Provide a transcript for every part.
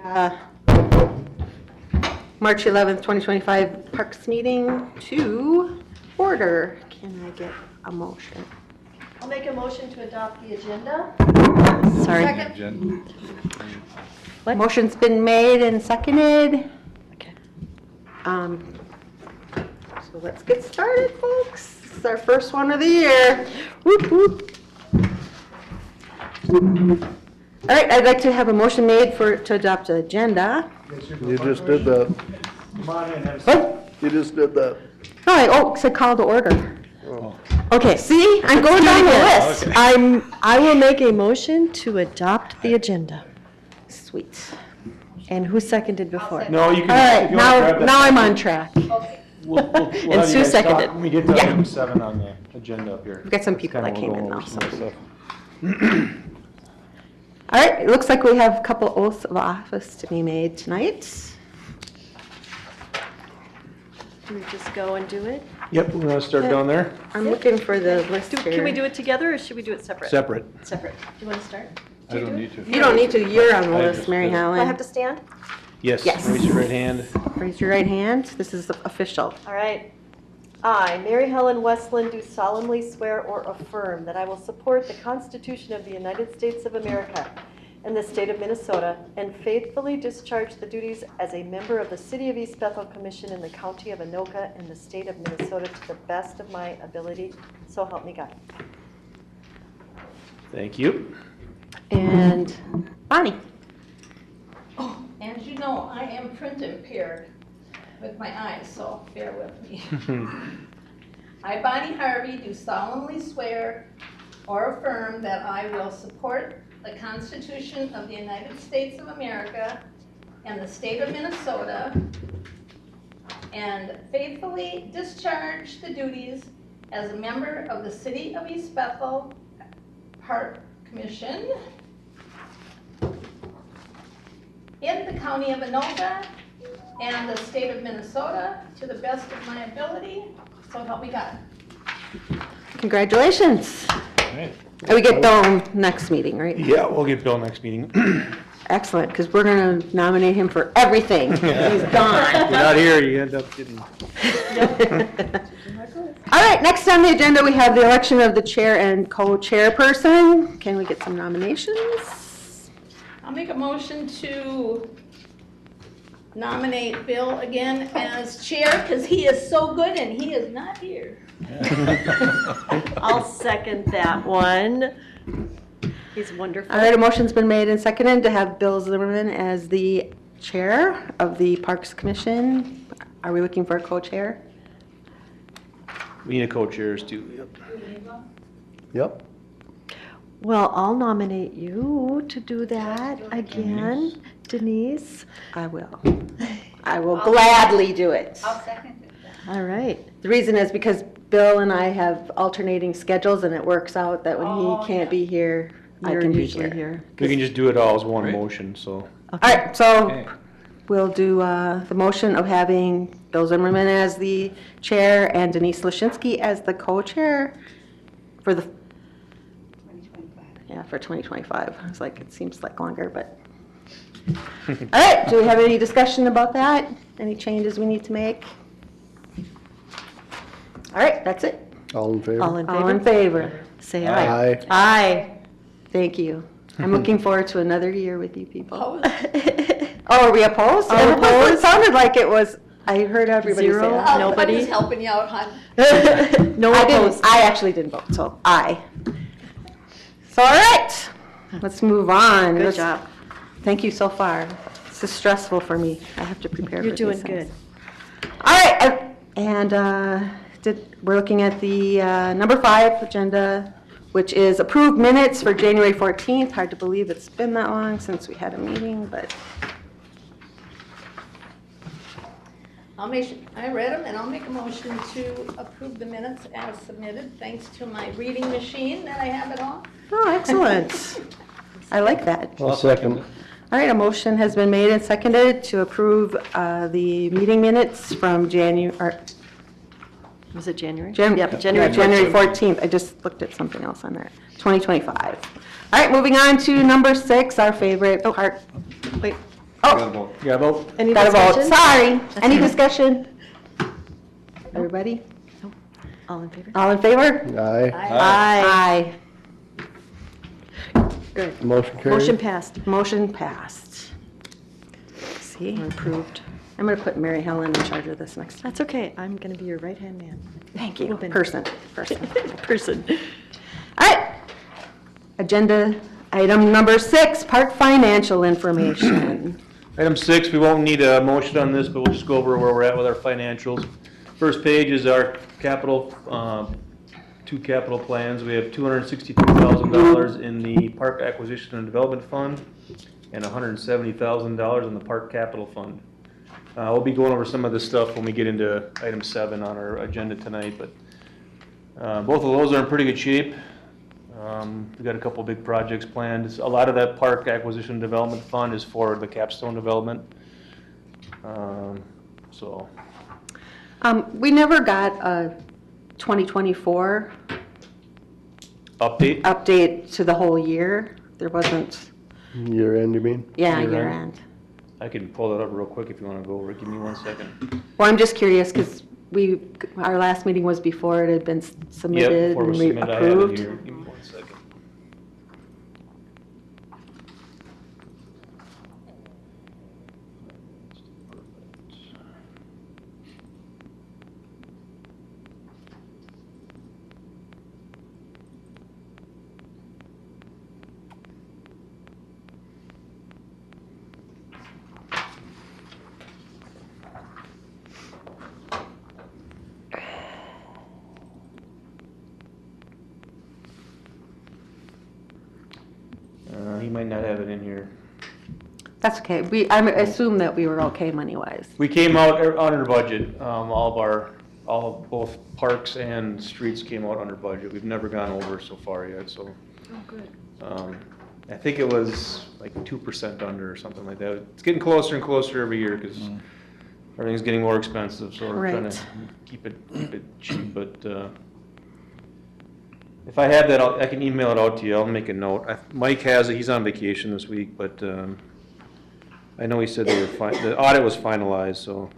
March 11th, 2025 Parks meeting to order. Can I get a motion? I'll make a motion to adopt the agenda. Sorry. Second. What? Motion's been made and seconded. Okay. So let's get started, folks. This is our first one of the year. Whoop, whoop. All right, I'd like to have a motion made to adopt the agenda. You just did that. Come on in, have a What? You just did that. Oh, said call to order. Oh. Okay, see, I'm going down the list. I will make a motion to adopt the agenda. Sweet. And who seconded before? No, you can. All right, if you wanna grab that now I'm second, on track. we'll And have you Sue guys talk seconded. when we get to Yeah. item 7 on the agenda up here. We've got some That's people kinda that came we'll in go now, over some of so. the stuff. All right, it looks like we have a couple oaths of office to be made tonight. Can we just go and do it? Yep, we're gonna start down there. I'm looking for the list here. Can we do it together or should we do it separate? Separate. Separate. Do you want to start? I don't need to. You don't need to, you're on the I list, just Mary did. Do I have Helen. to stand? Yes, Yes. raise your right hand. Raise your right hand. This is official. All right. I, Mary Helen Westland, do solemnly swear or affirm that I will support the Constitution of the United States of America and the state of Minnesota, and faithfully discharge the duties as a member of the City of East Bethel Commission in the County of Anoka and the state of Minnesota to the best of my ability. So help me God. Thank you. And Bonnie. As you know, I am print impaired with my eyes, so bear with me. I, Bonnie Harvey, do solemnly swear or affirm that I will support the Constitution of the United States of America and the state of Minnesota, and faithfully discharge the duties as a member of the City of East Bethel Park Commission in the County of Anoka and the state of Minnesota to the best of my ability, so help me God. Congratulations. Right. And we get Bill next meeting, right? Yeah, we'll get Bill next meeting. Excellent, because we're going to nominate him for everything. He's If gone. you're not here, you end up getting. All right, next on the agenda, we have the election of the chair and co-chairperson. Can we get some nominations? I'll make a motion to nominate Bill again as chair, because he is so good and he is not here. I'll second that one. He's wonderful. All right, a motion's been made and seconded to have Bill Zimmerman as the chair of the Parks Commission. Are we looking for a co-chair? We need a co-chairs too, yep. Yep. Well, I'll nominate you to do that again, Denise. I will. I will gladly do it. I'll second it. All right. The reason is because Bill and I have alternating schedules, and it works out that when he can't be here, I You're can be usually here. We can just do it all as one motion, so. All right, so Okay. we'll do the motion of having Bill Zimmerman as the chair and Denise Lashinsky as the co-chair for the 2025. Yeah, for 2025. It's like, it seems like longer, but. All right, do we have any discussion about that? Any changes we need to make? All right, that's it. All in favor? All in All in favor? favor? Say aye. Aye. Aye. Thank you. I'm looking forward to another year with you people. Opposed? Oh, are we opposed? All It opposed? sounded like it was, I heard everybody say Zero? that. Nobody? I'm just helping you out, hon. No opposed. I actually didn't vote, so aye. So, all right, let's move on. Good Let's- job. Thank you so far. This is stressful for me. I have to prepare for You're these doing things. good. All right, and we're looking at the number 5 agenda, which is approved minutes for January 14th. Hard to believe it's been that long since we had a meeting, but I read them, and I'll make a motion to approve the minutes as submitted, thanks to my reading machine that I have it on. oh, excellent. I like that. I'll second. All right, a motion has been made and seconded to approve the meeting minutes from January. Was it January? Yep, January January 14th. I just looked at something else on there. 2025. All right, moving on to number 6, our favorite part. Wait. Oh, Yeah, vote. Any got a vote. discussion? Sorry. Any discussion? Everybody? All in favor? All in favor? Aye. Aye. Good. Motion carried. Motion passed. Motion passed. See? Or approved. I'm going to put Mary Helen in charge of this next time. That's okay. I'm going to be your right-hand man. Thank you. Ruben. Person. Person. All right. Agenda item number 6, park financial information. Item 6, we won't need a motion on this, but we'll just go over where we're at with our financials. First page is our capital, 2 capital plans. We have $262,000 in the Park Acquisition and Development Fund and $170,000 in the Park Capital Fund. We'll be going over some of this stuff when we get into item 7 on our agenda tonight, but both of those are in pretty good shape. We've got a couple big projects planned. A lot of that Park Acquisition and Development Fund is for the capstone development. We never got a 2024 Update? update to the whole year. There wasn't, Year end, you mean? yeah, Year year end. end. I can pull that up real quick if you want to go over it. Give me 1 second. Well, I'm just curious because our last meeting was before it had been Yep, submitted before and we we submit, I have it approved. here. Give me 1 second. He might not have it in here. That's okay. I assume that we were okay money-wise. We came out under budget. Both parks and streets came out under budget. We've never gone over so far yet, so. Oh, good. I think it was like 2% under or something like that. It's getting closer and closer every year because everything's getting more expensive, so we're trying to Right. keep it cheap, but, if I have that, I can email it out to you. I'll make a note. Mike has it. He's on vacation this week, but, I know he said the audit was finalized, so,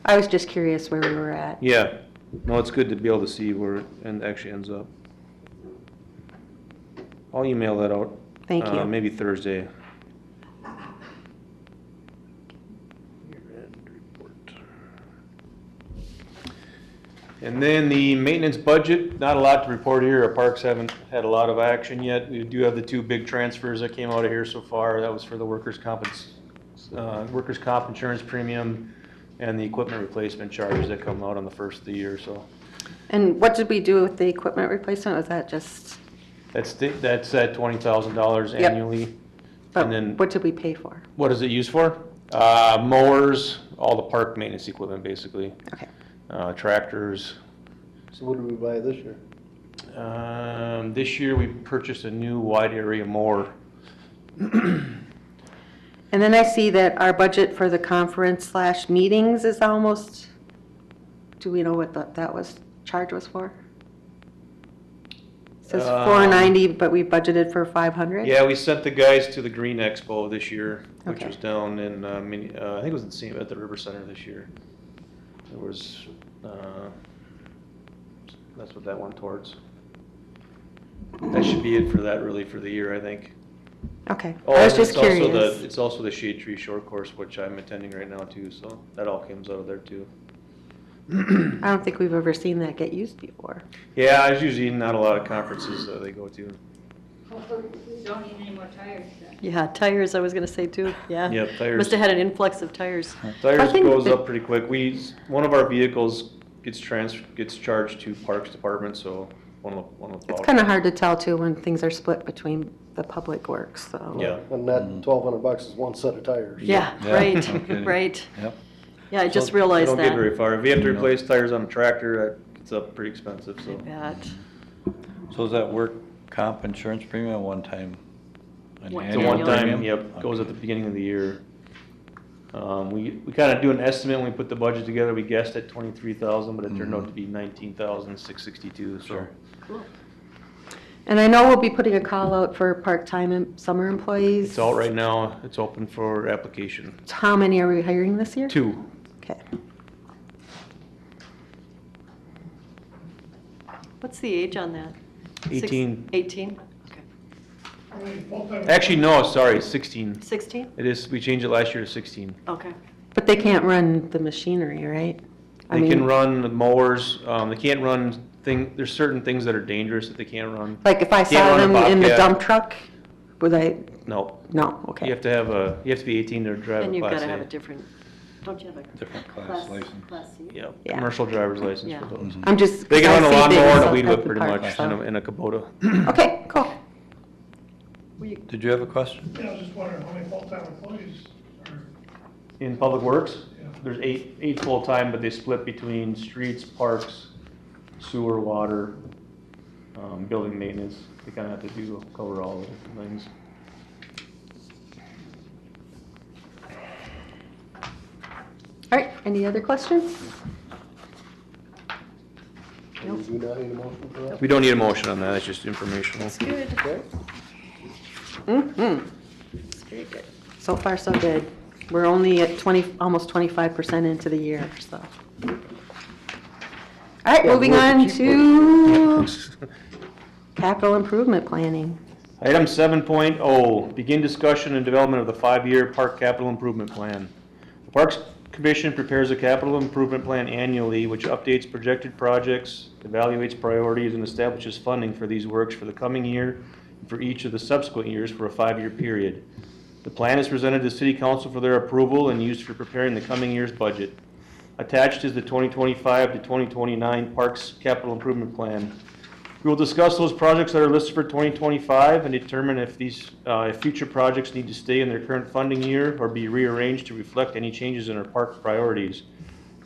I was just curious where we were at. yeah. No, it's good to be able to see where it actually ends up. I'll email that out. Thank you. Maybe Thursday. And then the maintenance budget, not a lot to report here. Our parks haven't had a lot of action yet. We do have the 2 big transfers that came out of here so far. That was for the workers' comp insurance premium and the equipment replacement charges that come out on the first of the year, so. And what did we do with the equipment replacement? Was that just, That's at $20,000 Yep. annually. but And then- what did we pay for? What is it used for? Mowers, all the park maintenance equipment, basically. Okay. Tractors. So what did we buy this year? This year we purchased a new wide area mower. And then I see that our budget for the conference/meetings is almost, do we know what that charge was for? It says 490, but we budgeted for 500? Yeah, we sent the guys to the Green Expo this year, which Okay. was down in, I think it was at the River Center this year. There was, that's what that went towards. That should be it for that, really, for the year, I think. Okay, Oh, I was and just curious. It's also the Shade Tree Short Course, which I'm attending right now too, so that all comes out of there too. I don't think we've ever seen that get used before. Yeah, there's usually not a lot of conferences they go to. Hopefully, we don't need any more tires then. Yeah, tires, I was going to say too. Yeah. Yep, tires. Must have had an influx of tires. I Tires think goes that- up pretty quick. One of our vehicles gets charged to Parks Department, so one of the. It's kind of hard to tell too when things are split between the public works, so. Yeah. And that $1,200 is one set of tires. Yeah, Yeah, right, no kidding. right. Yep. Yeah, I just They realized don't get that. very far. If you have to replace tires on a tractor, it's up pretty expensive, I so. bet. So is that work comp insurance premium a one-time? an One- It's a annual one-time, premium? yep, goes at Okay. the beginning of the year. We kind of do an estimate when we put the budget together. We guessed at 23,000, but it turned out to be 19,662, so. Sure. Cool. And I know we'll be putting a call out for part-time and summer employees. It's out right now. It's open for application. How many are we hiring this year? 2. Okay. What's the age on that? 18. 18? Okay. Actually, no, sorry, 16. 16? It is, we changed it last year to 16. Okay. But they can't run the machinery, right? I They can mean, run the mowers, they can't run there's certain things that are dangerous that they can't run. like if I Can't saw run a them in the Bobcat. dump truck, would I, No, no, you okay. have to be 18 to drive And a you've got Class to have a A. different, don't you have a Different class license. Class C? Yeah, Yeah. commercial driver's license Yeah. for those. I'm just. They can run a I see things lawnmower and a out weed at whip the pretty park, much so. in a Kubota. Okay, cool. Did you have a question? Yeah, I was just wondering how many full-time employees are, In Public Works, yeah. there's eight full-time, but they split between streets, parks, sewer, water, building maintenance. They kind of have to cover all the different things. All right, any other questions? We do not need a motion for that? We don't need a motion on that, it's just informational. Good. Okay. Mm-hmm. Very good. So far, so good. We're only at 20, almost 25% into the year, so. All right, Yeah, moving we're on the cheap to capital improvement planning. Item 7.0, begin discussion and development of the 5-year park capital improvement plan. The Parks Commission prepares a capital improvement plan annually, which updates projected projects, evaluates priorities, and establishes funding for these works for the coming year and for each of the subsequent years for a 5-year period. The plan is presented to City Council for their approval and used for preparing the coming year's budget. Attached is the 2025 to 2029 Parks Capital Improvement Plan. We will discuss those projects that are listed for 2025 and determine if if future projects need to stay in their current funding year or be rearranged to reflect any changes in our park priorities.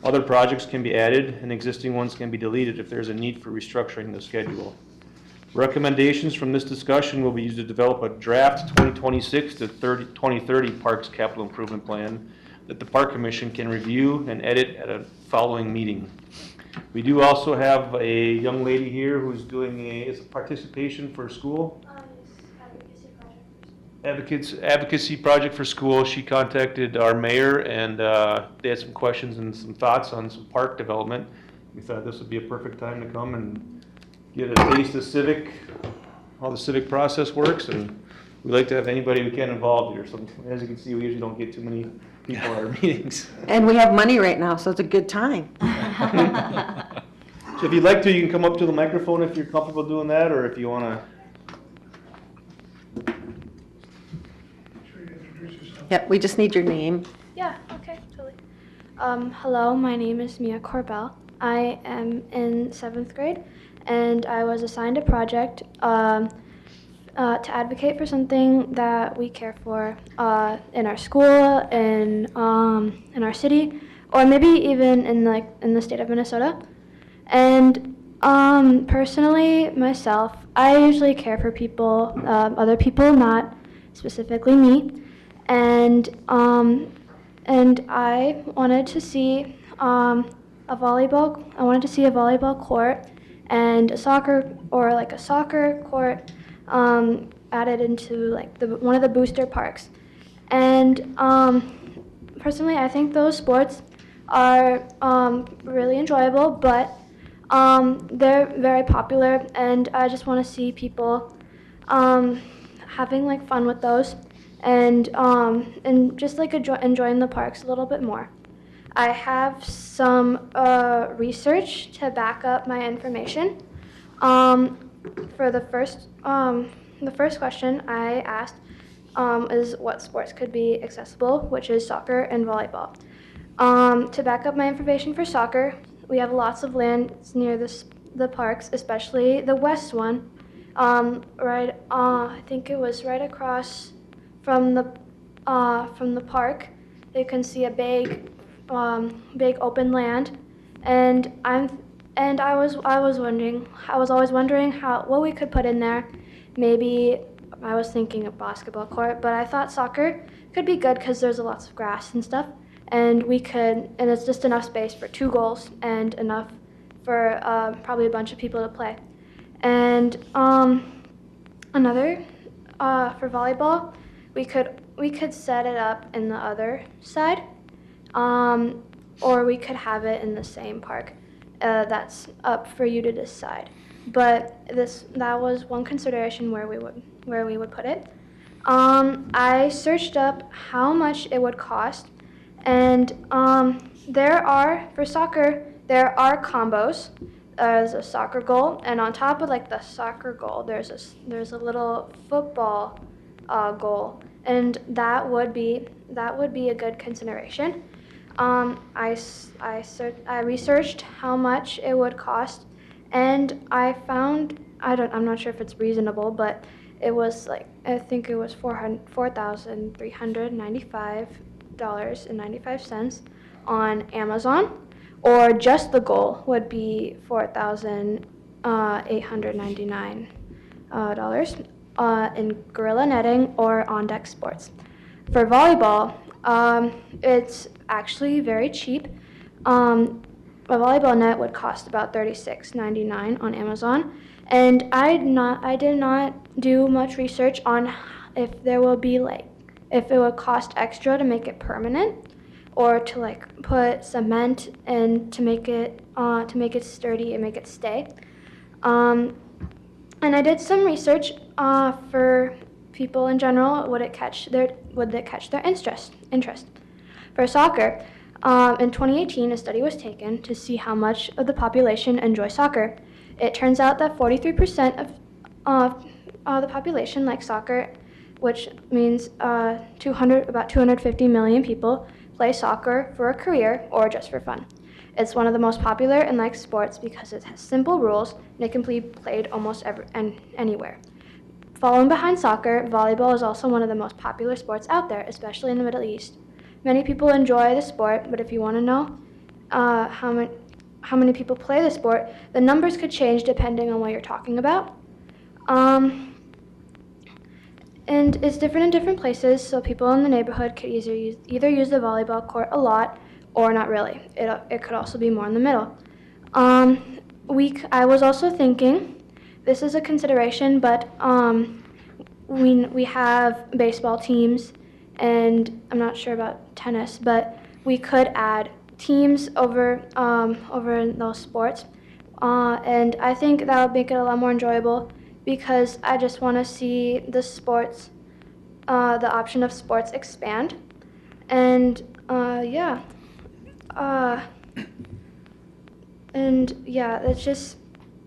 Other projects can be added and existing ones can be deleted if there is a need for restructuring the schedule. Recommendations from this discussion will be used to develop a draft 2026 to 2030 Parks Capital Improvement Plan that the Park Commission can review and edit at a following meeting. We do also have a young lady here who's doing a participation for school. Advocacy project for school. She contacted our mayor and they had some questions and some thoughts on some park development. We thought this would be a perfect time to come and get a taste of how the civic process works, and we like to have anybody we can involved here. So as you can see, we usually don't get too many people at our meetings. And we have money right now, so it's a good time. So if you'd like to, you can come up to the microphone if you're comfortable doing that, or if you want to. Make sure you introduce yourself. Yep, we just need your name. Yeah, okay, totally. Hello, my name is Mia Corbell. I am in 7th grade, and I was assigned a project to advocate for something that we care for in our school, in our city, or maybe even in the state of Minnesota. And personally, myself, I usually care for people, other people, not specifically me. And I wanted to see a volleyball court and a soccer court added into one of the booster parks. And personally, I think those sports are really enjoyable, but they're very popular, and I just want to see people having fun with those, and just enjoying the parks a little bit more. I have some research to back up my information. For the first question I asked is what sports could be accessible, which is soccer and volleyball. To back up my information for soccer, we have lots of land near the parks, especially the west one. I think it was right across from the park. You can see a big open land, and I was always wondering what we could put in there. Maybe I was thinking a basketball court, but I thought soccer could be good because there's lots of grass and stuff. And it's just enough space for 2 goals and enough for probably a bunch of people to play. And another, for volleyball, we could set it up in the other side, or we could have it in the same park. That's up for you to decide. But that was one consideration where we would put it. I searched up how much it would cost, and for soccer there are combos. There's a soccer goal, and on top of like the soccer goal, there's a little football goal, and that would be a good consideration. I researched how much it would cost, and I found I'm not sure if it's reasonable, but it was like I think it was $4,395.95 on Amazon, or just the goal would be $4,899 in Gorilla Netting or On Deck Sports. For volleyball, it's actually very cheap. A volleyball net would cost about $36.99 on Amazon, and I did not do much research on if it would cost extra to make it permanent, or to like put cement and to make it sturdy and make it stay. And I did some research for people in general. Would it catch their interest? For soccer, in 2018, a study was taken to see how much of the population enjoys soccer. It turns out that 43% of the population likes soccer, which means about 250 million people play soccer for a career or just for fun. It's one of the most popular and liked sports because it has simple rules and it can be played almost anywhere. Following behind soccer, volleyball is also one of the most popular sports out there, especially in the Middle East. Many people enjoy the sport, but if you want to know how many people play the sport, the numbers could change depending on what you're talking about. And it's different in different places, so people in the neighborhood could either use the volleyball court a lot or not really. It could also be more in the middle. I was also thinking, this is a consideration, but we have baseball teams, and I'm not sure about tennis, but we could add teams over in those sports, and I think that would make it a lot more enjoyable, because I just want to see the option of sports expand. And that's just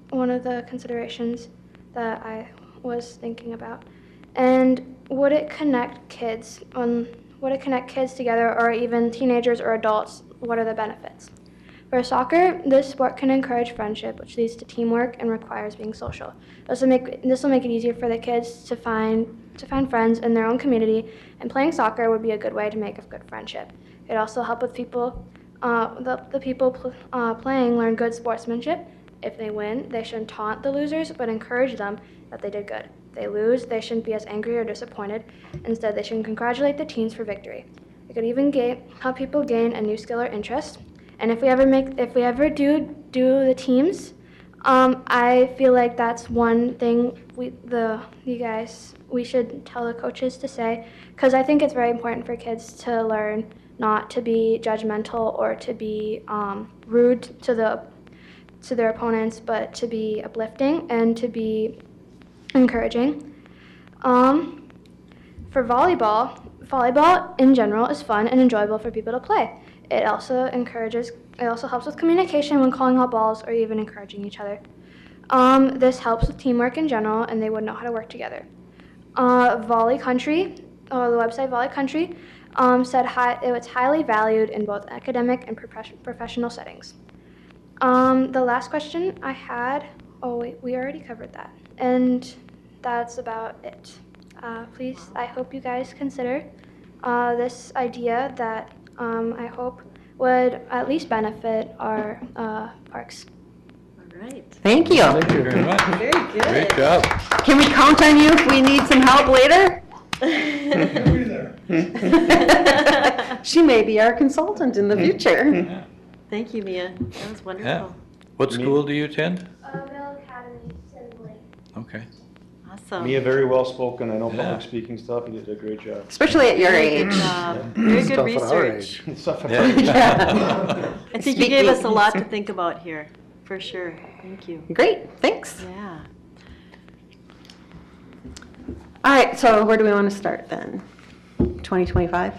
one of the considerations that I was thinking about. And would it connect kids together, or even teenagers or adults? What are the benefits? For soccer, this sport can encourage friendship, which leads to teamwork and requires being social. This will make it easier for the kids to find friends in their own community, and playing soccer would be a good way to make a good friendship. It also helps with people. The people playing learn good sportsmanship. If they win, they shouldn't taunt the losers, but encourage them that they did good. If they lose, they shouldn't be as angry or disappointed. Instead, they should congratulate the teams for victory. It could even help people gain a new skill or interest. And if we ever do the teams, I feel like that's one thing we should tell the coaches to say, because I think it's very important for kids to learn not to be judgmental or to be rude to their opponents, but to be uplifting and to be encouraging. For volleyball in general is fun and enjoyable for people to play. It also helps with communication when calling out balls or even encouraging each other. This helps with teamwork in general, and they would know how to work together. Volley Country, the website Volley Country, said it was highly valued in both academic and professional settings. The last question I had, we already covered that, and that's about it. Please, I hope you guys consider this idea that I hope would at least benefit our parks. All right. Thank you. Thank you. Very much. Very good. Great job. Can we count on you if we need some help later? I'll be there. She may be our consultant in the future. Yeah. Thank you, Mia. That was wonderful. Yeah. What school do you attend? Mill Academy, Assembly. Okay. Awesome. Mia, very well spoken. I know Yeah. public speaking stuff. You did a great job. Especially at your Very age. good job. Very good Stuff at our research. age. Stuff Yeah. I think you gave us a lot to think about here, for sure. Thank you. Great, thanks. Yeah. All right, so where do we want to start then? 2025?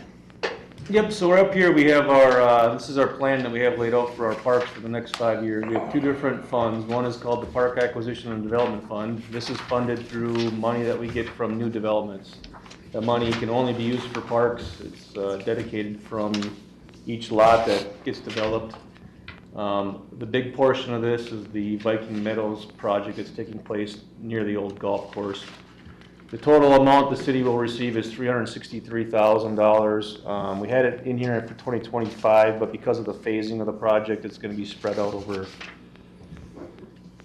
Yep, so we're up here, we have our, this is our plan that we have laid out for our parks for the next 5 years. We have two different funds. One is called the Park Acquisition and Development Fund. This is funded through money that we get from new developments. That money can only be used for parks. It's dedicated from each lot that gets developed. The big portion of this is the Viking Meadows project that's taking place near the old golf course. The total amount the city will receive is $363,000. We had it in here for 2025, but because of the phasing of the project, it's going to be spread out over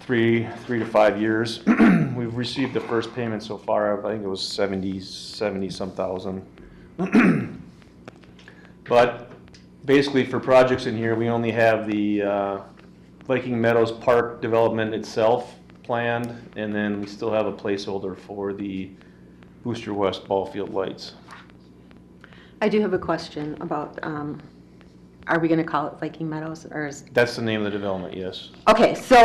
three to 5 years. We've received the first payment so far of, I think it was 70 some thousand. But basically for projects in here, we only have the Viking Meadows Park development itself planned, and then we still have a placeholder for the Booster West ball field lights. I do have a question about, are we going to call it Viking Meadows or is? That's the name of the development, yes. Okay, so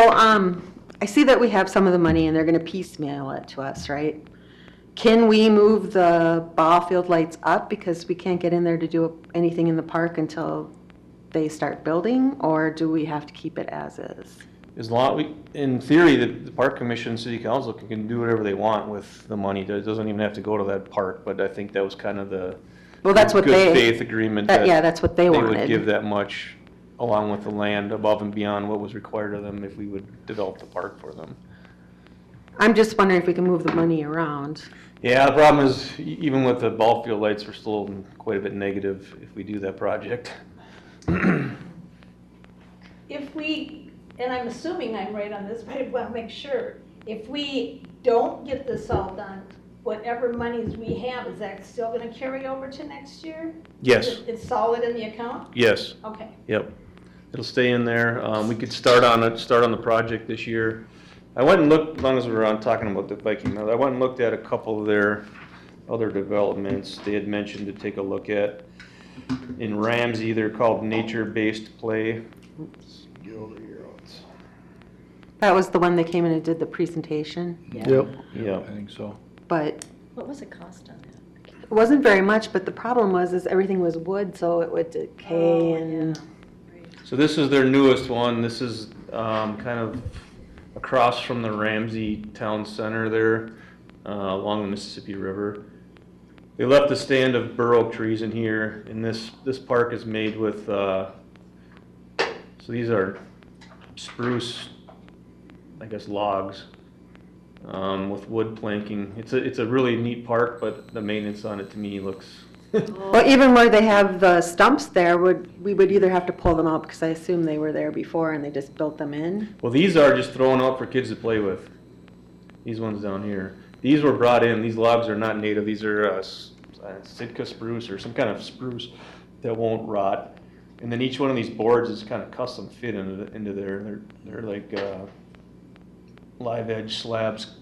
I see that we have some of the money and they're going to piecemeal it to us, right? Can we move the ball field lights up because we can't get in there to do anything in the park until they start building, or do we have to keep it as is? As long, in theory, the park commission and city council can do whatever they want with the money. It doesn't even have to go to that park, but I think that was kind of the Well, that's what good they, faith agreement that yeah, that's what they would wanted. give that much along with the land above and beyond what was required of them if we would develop the park for them. I'm just wondering if we can move the money around. Yeah, the problem is even with the ball field lights, we're still quite a bit negative if we do that project. If we, and I'm assuming I'm right on this, but I want to make sure, if we don't get this all done, whatever monies we have, is that still going to carry over to next year? Yes, It's solid in the account? yes, Okay. yep. It'll stay in there. We could start on the project this year. I went and looked, as long as we were on talking about the Viking Meadows, I went and looked at a couple of their other developments they had mentioned to take a look at. In Ramsey, they're called nature-based play. Let's get over here. That was the one that came in and did the presentation, Yep. Yeah. I think so. but What was the cost on that? it wasn't very much, but the problem is everything was wood, so it would decay and, So this is their newest one. This is kind of across from the Ramsey Town Center there, along the Mississippi River. They left a stand of bur oak trees in here, and this park is made with, so these are spruce, I guess, logs, with wood planking. It's a really neat park, but the maintenance on it to me looks, well, even where they have the stumps there, we would either have to pull them out because I assume they were there before and they just built them in. well, these are just thrown out for kids to play with. These ones down here. These were brought in. These logs are not native. These are Sitka spruce or some kind of spruce that won't rot. And then each one of these boards is kind of custom fit into there. They're like live edge slabs.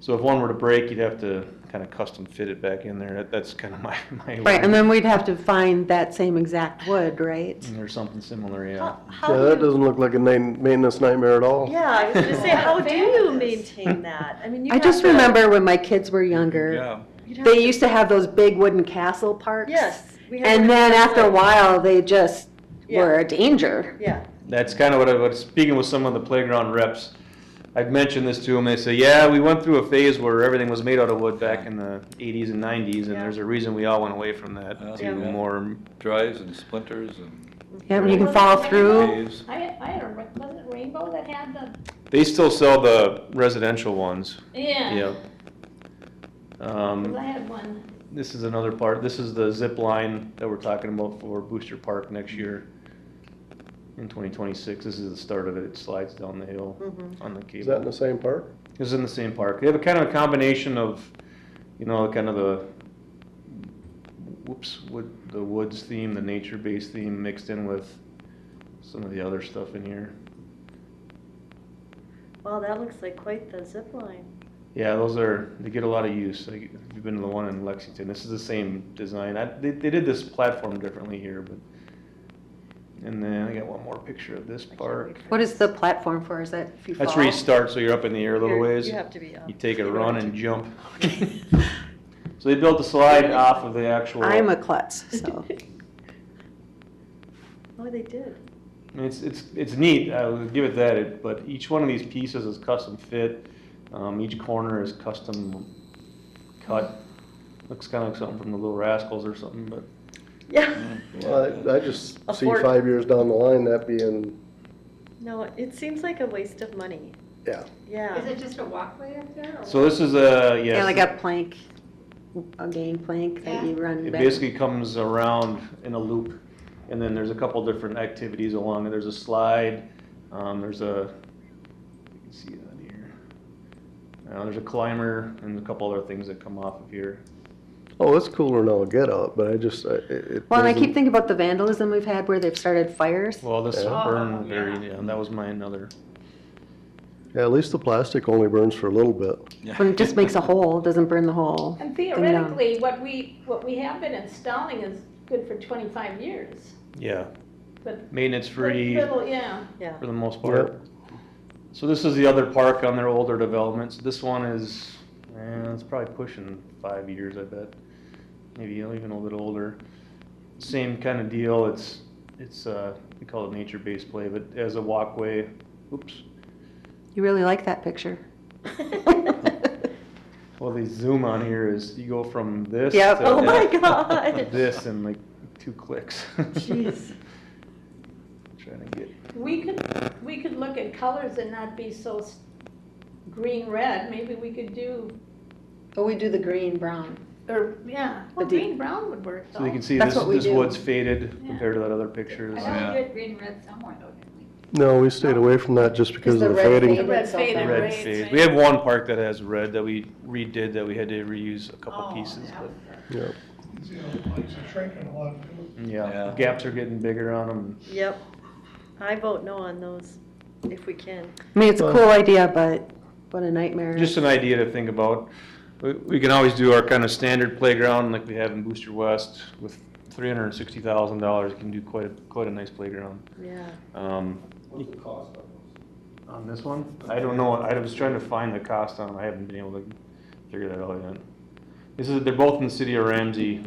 So if one were to break, you'd have to kind of custom fit it back in there. That's kind of my Right, and then we'd have to find that same exact wood, right? Or something similar, yeah. How Yeah, do that you- doesn't look like a maintenance nightmare at all. Yeah, I was going to say, how do you maintain that? I mean, you I have just to- remember when my kids were younger, Yeah. you'd have they to- used to have those big wooden castle parks. Yes. we had And one then in after a Illinois. while, they just Yeah. were a danger. Yeah. That's kind of what I was speaking with some of the playground reps. I'd mentioned this to them. They say, yeah, we went through a phase where everything was made out of wood back in the 80s and 90s, and Yeah. there's a reason we all went away from that to Yeah. more. Drives and splinters and Yeah, when you can fall through. caves. I had a, was it Rainbow that had the, They still sell the residential ones. yeah. Yeah. 'Cause I had one. This is another part. This is the zip line that we're talking about for Booster Park next year in 2026. This is the start of it. It slides down the hill on the cable. Is that in the same park? It's in the same park. They have a kind of a combination of, kind of the the woods theme, the nature-based theme mixed in with some of the other stuff in here. Wow, that looks like quite the zip line. Yeah, they get a lot of use. Like, if you've been to the one in Lexington, this is the same design. They did this platform differently here, but, and then I got one more picture of this park. What is the platform for? Is that if you fall? That's where you start, so you're up in the air a little ways. You have to be up. You take a run and jump. So they built the slide off of the actual. I'm a klutz, so. Oh, they did. I mean, it's neat, I will give it that, but each one of these pieces is custom fit. Each corner is custom cut. Looks kind of like something from the Little Rascals or something, but. Yeah. Well, I just A see fort. 5 years down the line, that being, No, it seems like a waste of money. yeah. Yeah. Is it just a walkway up there? Or So this is a, Yeah, like yes, a plank, a gang plank that you run it back. basically comes around in a loop, and then there's a couple different activities along it. There's a slide, there's a, you can see that here. There's a climber and a couple other things that come off of here. Oh, it's cooler now, get up, but I just, it Well, and I keep doesn't- thinking about the vandalism we've had where they've started fires. Well, this Yeah. burned Oh, very, yeah. yeah, and that was my another. yeah, at least the plastic only burns for a little bit. But it just makes a hole, doesn't burn the whole And thing down. theoretically, what we have been installing is good for 25 years. Yeah, But maintenance free little, yeah. Yeah. for the most part. So this is the other park on their older developments. This one is, it's probably pushing 5 years, I bet. Maybe even a little older. Same kind of deal. It's we call it nature-based play, but as a walkway. Oops. You really like that picture. Well, the zoom on here is you go from this Yep. to Oh my to God. this in like 2 clicks. Jeez. Trying to get. We could look at colors and not be so green-red. Maybe we could do, But we do the green brown. or, yeah, well, The deep- green-brown would work So you though. can see That's this what we this do. wood's faded Yeah. compared to that other picture. I Oh, know yeah. we did green red somewhere though, didn't we? No, we stayed away from that just because the of the red fading. The faded. red so faded bad. Red rays, fade. right? We have one park that has red that we redid that we had to reuse a couple Oh, pieces. that But was good. Yeah. See how the lights are shrinking a lot too. yeah, Yeah. gaps are getting bigger on them. Yep. I vote no on those, if we can. I mean, it's a cool idea, but what a nightmare. Just an idea to think about. We can always do our kind of standard playground like we have in Booster West with $360,000. You can do quite a nice playground. Yeah. What's the cost of On this one, I don't know. I was trying to find the cost on them. I haven't been able to figure that out yet. They're both in the city of Ramsey.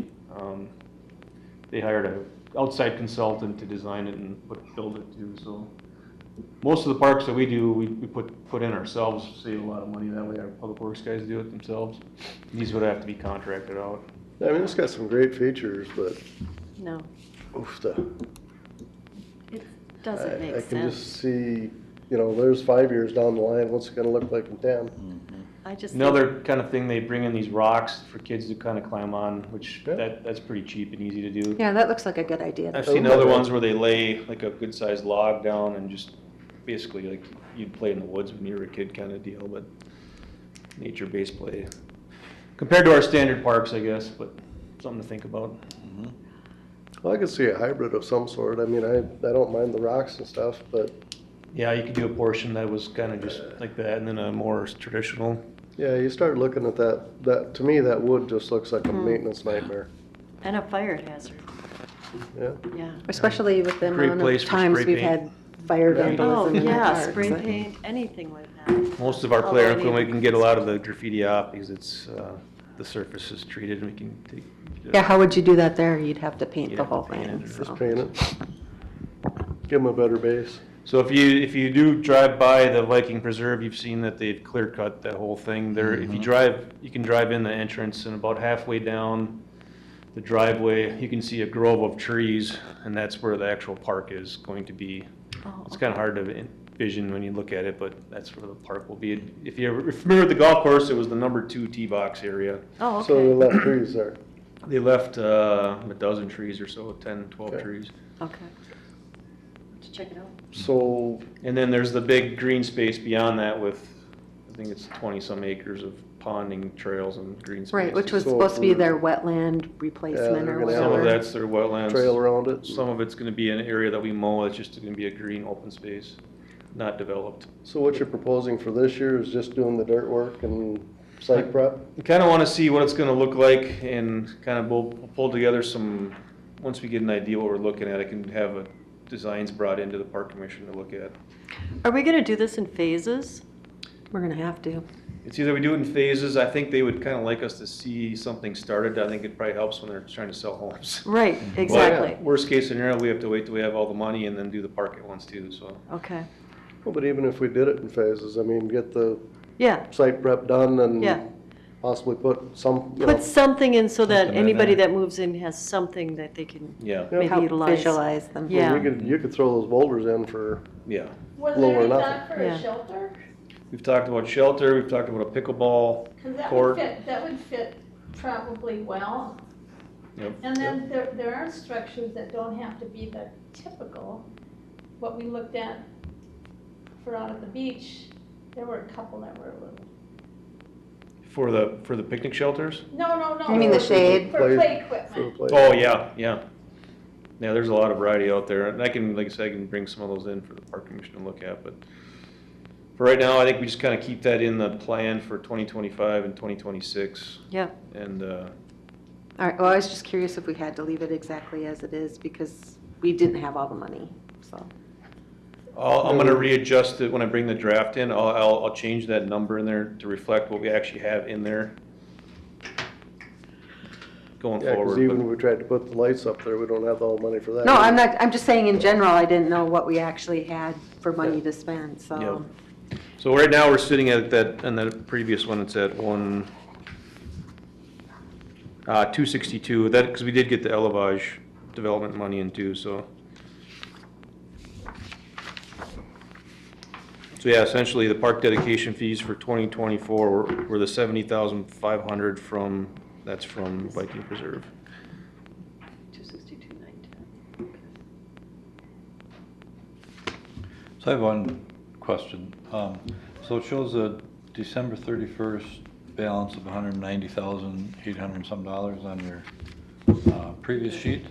They hired a outside consultant to design it and build it too. So most of the parks that we do, we put in ourselves, save a lot of money that way. Our public works guys do it themselves. These would have to be contracted out. I mean, it's got some great features, but No, oof, it doesn't make I can sense. just see, there's 5 years down the line, what's it gonna look like in 10? I just think- Another kind of thing, they bring in these rocks for kids to kind of climb on, which Yeah. that's pretty cheap and easy to do. Yeah, that looks like a good idea. I've seen other ones where they lay like a good sized log down and just basically like you'd play in the woods when you were a kid kind of deal, but nature-based play. Compared to our standard parks, I guess, but something to think about. Well, I could see a hybrid of some sort. I mean, I don't mind the rocks and stuff, but Yeah, you could do a portion that was kind of just like that and then a more traditional. yeah, you start looking at that, to me, that wood just looks like a maintenance nightmare. And a fire hazard, Yeah. yeah. Especially with the Great amount place of for times spray we've paint. had fire Yeah. Oh, vandalism in our yeah, parks. spray paint, anything like that. Most of our Although play it equipment, we even can get a lot of the graffiti off because it's, the surface is treated and we can take. Yeah, how would you do that there? You'd have to paint You'd the have to whole paint thing. it or so. Just paint it. Give them a better base. So if you do drive by the Viking Preserve, you've seen that they've clear cut that whole thing there. If you can drive in the entrance and about halfway down the driveway, you can see a grove of trees and that's where the actual park is going to be. Oh, It's kind of hard to envision when you look at it, but that's where the park will be. If you're familiar with the golf course, it was the number 2 tee box area. Oh, So we okay, left trees there. They left a dozen trees or so, 10, 12 Okay. trees. okay. Let's check it out. So, And then there's the big green space beyond that with, I think it's 20-some acres of ponding trails and green space. Right, which was So supposed to be for- their wetland replacement they're or gonna have Some of whatever. that's their wetlands. trail around it. Some of it's gonna be an area that we mow, it's just gonna be a green open space, not developed. So what you're proposing for this year is just doing the dirt work and site prep? We kind of want to see what it's going to look like and kind of pull together some, once we get an idea what we're looking at, I can have designs brought into the park commission to look at. Are we going to do this in phases? We're gonna have to. It's either we do it in phases, I think they would kind of like us to see something started. I think it probably helps when they're trying to sell homes. Right, exactly. Worst case scenario, we have to wait till we have all the money and then do the park at once too, so. Okay, Well, but even if we did it in phases, I mean, get the yeah. site prep done and Yeah. possibly put some, you know, Put something in so that Something in anybody there. that moves in has something that they can Yeah, Yeah. maybe Help utilize. visualize them. Yeah. you could throw those boulders in for, yeah. Was Lower there any nothing. thought for Yeah. a shelter? We've talked about shelter, we've talked about a pickleball Because that court. would fit probably well. Yep. And then there are structures that don't have to be the typical, what we looked at for out at the beach. There were a couple that were a little, For the picnic shelters? no. You mean the for- shade? For Play- play for the equipment. place. Oh, yeah. Yeah, there's a lot of variety out there, and I can, like I said, I can bring some of those in for the park commission to look at, but for right now, I think we just kind of keep that in the plan for 2025 and 2026, Yeah, and, All right, well, I was just curious if we had to leave it exactly as it is because we didn't have all the money, so. I'm gonna readjust it when I bring the draft in. I'll change that number in there to reflect what we actually have in there going Yeah, because forward. even but- if we tried to put the lights up there, we don't have all the money for that. No, I'm not, I'm just saying in general, I didn't know what we actually had for money to spend, so. Yep. So right now, we're sitting at that, and the previous one, it's at 262, that, because we did get the Elevage development money in too, so. So yeah, essentially, the park dedication fees for 2024 were the 70,500 from, that's from Viking Preserve. 262,910. So I have one question. So it shows a December 31st balance of $190,800 and some dollars on your previous sheet.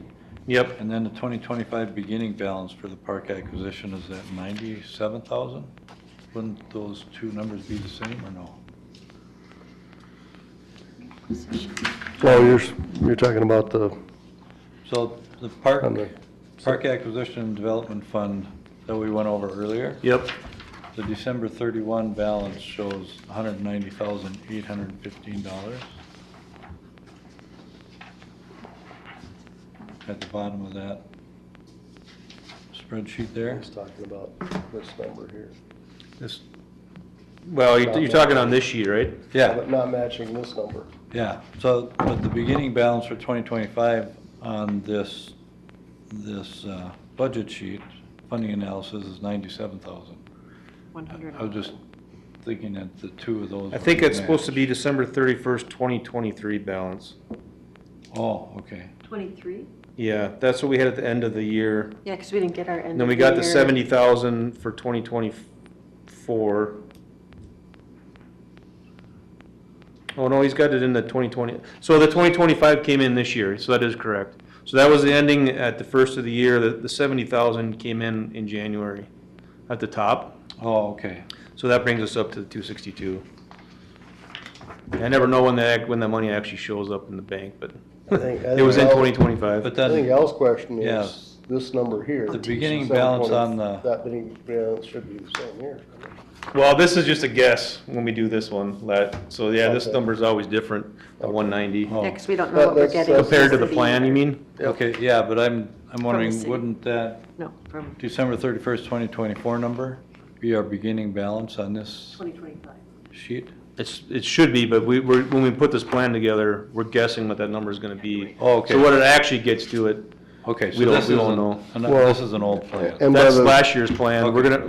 Yep, And then the 2025 beginning balance for the park acquisition is at 97,000? Wouldn't those two numbers be the same or no? Well, you're talking about the, So the park on the, acquisition and development fund that we went over earlier, yep. the December 31 balance shows $190,815. At the bottom of that spreadsheet there. he's talking about this number here. This, well, you're talking on this sheet, right? Yeah, But not matching this number. yeah. So, but the beginning balance for 2025 on this budget sheet, funding analysis is 97,000. 100. I was just thinking that the two of those. I think would it's supposed to match. be December 31st, 2023 balance. Oh, okay. 23? Yeah, that's what we had at the end of the year. Yeah, because we didn't get our end And then of we got the year. 70,000 for 2024. Oh, no, he's got it in the 2020. So the 2025 came in this year, so that is correct. So that was the ending at the first of the year. The 70,000 came in January at the top. Oh, okay. So that brings us up to the 262. I never know when the money actually shows up in the bank, but I think it was in Al- 2025. But I think then, Al's question Yeah. is this number here. The beginning balance on the- That beginning balance should be the same here. Well, this is just a guess when we do this one. So yeah, this Okay. number's always different, the Okay. 190. Oh. Yeah, because we don't know what we're That's- getting. Compared to the for plan, you year. mean? okay, yeah, but I'm wondering, city. wouldn't that No, from December 31st, 2024 number be our beginning balance on this 2025. sheet? It should be, but when we put this plan together, we're guessing what that number's gonna be. Oh, okay. So what it actually gets to it, Okay, so We don't- this we is, don't know. this is an old plan. And by that's the- last year's plan. We're Okay. gonna,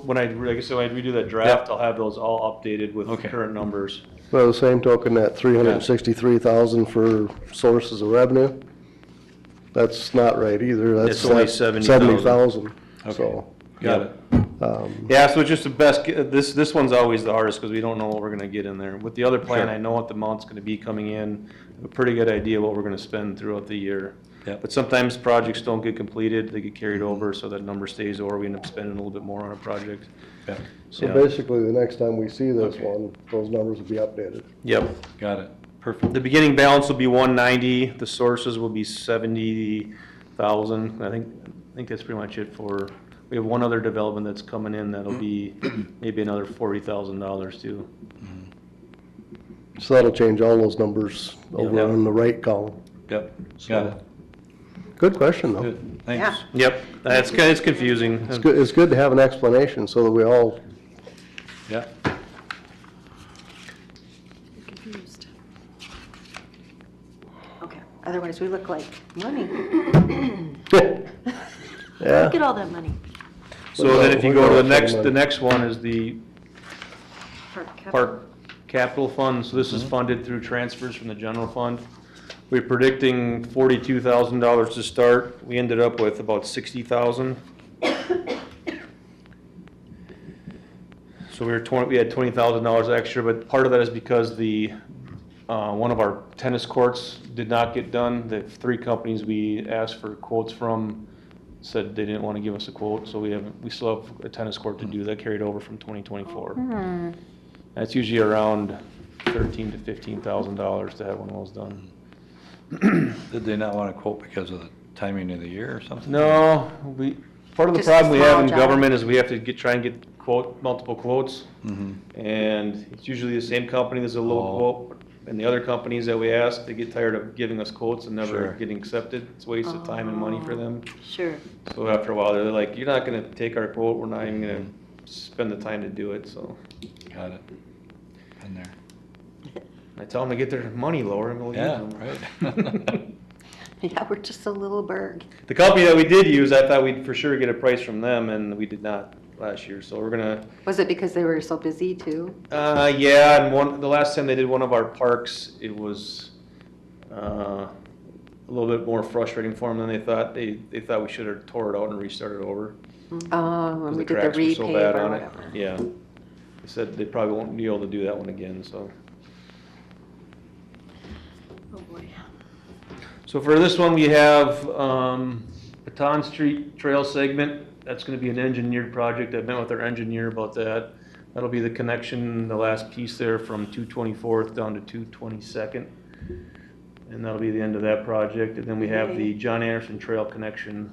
when I redo that draft, I'll have those all updated with Okay. current numbers. By the same token, that 363,000 for sources of revenue, that's not right either. That's It's only 70,000. 70,000. So, Got it. Yeah, so it's just the best, this one's always the hardest, because we don't know what we're gonna get in there. With the other plan, Sure. I know what the amount's gonna be coming in, a pretty good idea what we're gonna spend throughout the year. Yep. But sometimes projects don't get completed, they get carried over, so that number stays, or we end up spending a little bit more on a project. Yeah. So Yeah. basically, the next time we see this Okay. one, those numbers will be updated. Yep. Got it. Perfect. The beginning balance will be 190, the sources will be 70,000. I think that's pretty much it for, we have one other development that's coming in that'll be maybe another $40,000 too. So that'll change all those numbers over Yeah. on the right column. Yep. So- Got it. Good question, though. Good. Thanks. Yep, it's confusing. It's good to have an explanation so that we all, Yeah. Confused. Okay, otherwise we look like money. yeah. Look at all that money. So then if you go to the next one is the Park Capital Fund. So this is funded through transfers from the general fund. We're predicting $42,000 to start. We ended up with about 60,000. So we had $20,000 extra, but part of that is because one of our tennis courts did not get done. The 3 companies we asked for quotes from said they didn't want to give us a quote, so we still have a tennis court to do. That carried over from 2024. That's usually around $13,000 to $15,000 to have one of those done. Did they not want to quote because of the timing of the year or something? No, part of the Just a problem we have small in job. government is we have to try and get multiple quotes. Mm-hmm. And it's usually the same company that's a low quote, and the other companies that we ask, they get tired of giving us quotes and never Sure. getting accepted. It's a waste of time and money for them. Sure. So after a while, they're like, you're not gonna take our quote, we're not even gonna spend the time to do it, so. Got it. In there. I tell them to get their money lower and we'll use Yeah, them. right. Yeah, we're just a little burg. The company that we did use, I thought we'd for sure get a price from them, and we did not last year, so we're gonna, Was it because they were so busy too? yeah, and the last time they did one of our parks, it was, a little bit more frustrating for them than they thought. They thought we should have tore it out and restarted over. Oh, when Because we the did the cracks were so repave bad or on it. whatever. Yeah. They said they probably won't be able to do that one again, so. Oh, boy. So for this one, we have Baton Street Trail segment. That's gonna be an engineered project. I've met with our engineer about that. That'll be the connection, the last piece there from 224th down to 222nd. And that'll be the end of that project. And then we have the John Anderson Trail connection.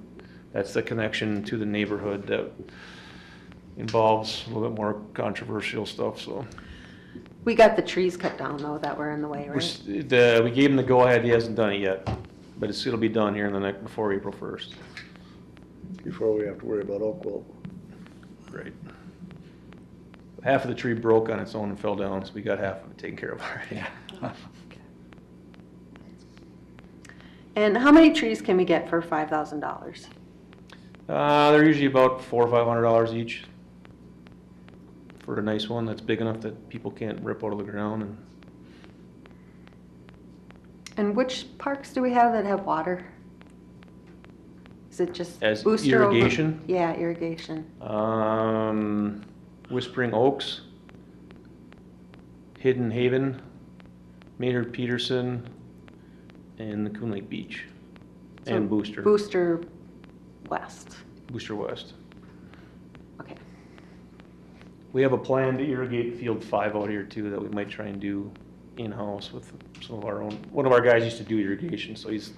That's the connection to the neighborhood that involves a little bit more controversial stuff, so. We got the trees cut down though that were in the way, right? We gave him the go-ahead, he hasn't done it yet, but it'll be done here in before April 1st. Before we have to worry about Oakville. Right. Half of the tree broke on its own and fell down, so we got half of it taken care of already. And how many trees can we get for $5,000? They're usually about $400 or $500 each for a nice one that's big enough that people can't rip out of the ground. And which parks do we have that have water? Is it just As Booster over- irrigation? Yeah, irrigation. Whispering Oaks, Hidden Haven, Maynard Peterson, and the Coon Lake Beach, and So Booster. Booster West. Booster West. Okay. We have a plan to irrigate Field 5 out here too that we might try and do in-house with some of our own. One of our guys used to do irrigation, so he's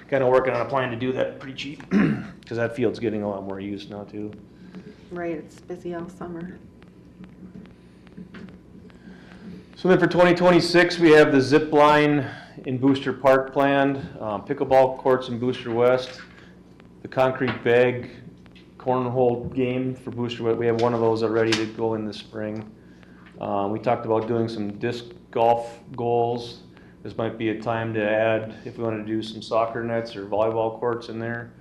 kind of working on a plan to do that pretty cheap because that field's getting a lot more use now too. Right, it's busy all summer. So then for 2026, we have the zip line in Booster Park planned, pickleball courts in Booster West, the concrete bag cornhole game for Booster West. We have one of those already to go in this spring. We talked about doing some disc golf goals. This might be a time to add, if we want to do some soccer nets or volleyball courts in there,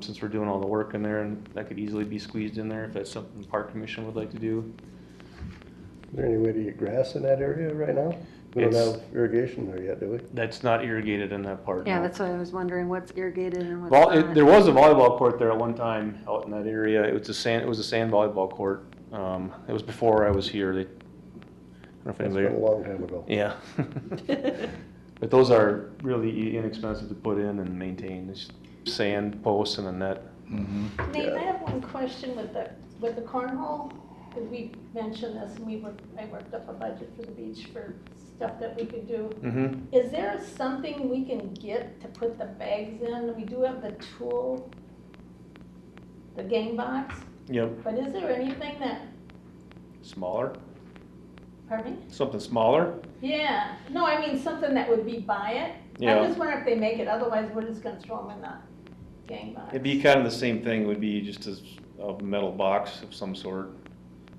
since we're doing all the work in there, and that could easily be squeezed in there if that's something the Park Commission would like to do. Is there any way to get grass in that area right now? We don't It's- have irrigation there yet, do we? That's not irrigated in that part. Yeah, no. that's why I was wondering what's irrigated and what's Well, not. there was a volleyball court there at one time out in that area. It was a sand volleyball court. It was before I was here. I don't know if That's anybody. been a long time ago. Yeah. But those are really inexpensive to put in and maintain, just sand posts and a net. Nate, I have one question with the cornhole, because we mentioned this, and I worked up a budget for the beach for stuff that we could do. Is there something we can get to put the bags in? We do have the tool, the game box, Yep. but is there anything that, Smaller? pardon me? Something smaller? Yeah, no, I mean something that would be by it. Yeah. I just wonder if they make it, otherwise we're just gonna throw them in the game box. It'd be kind of the same thing, would be just a metal box of some sort.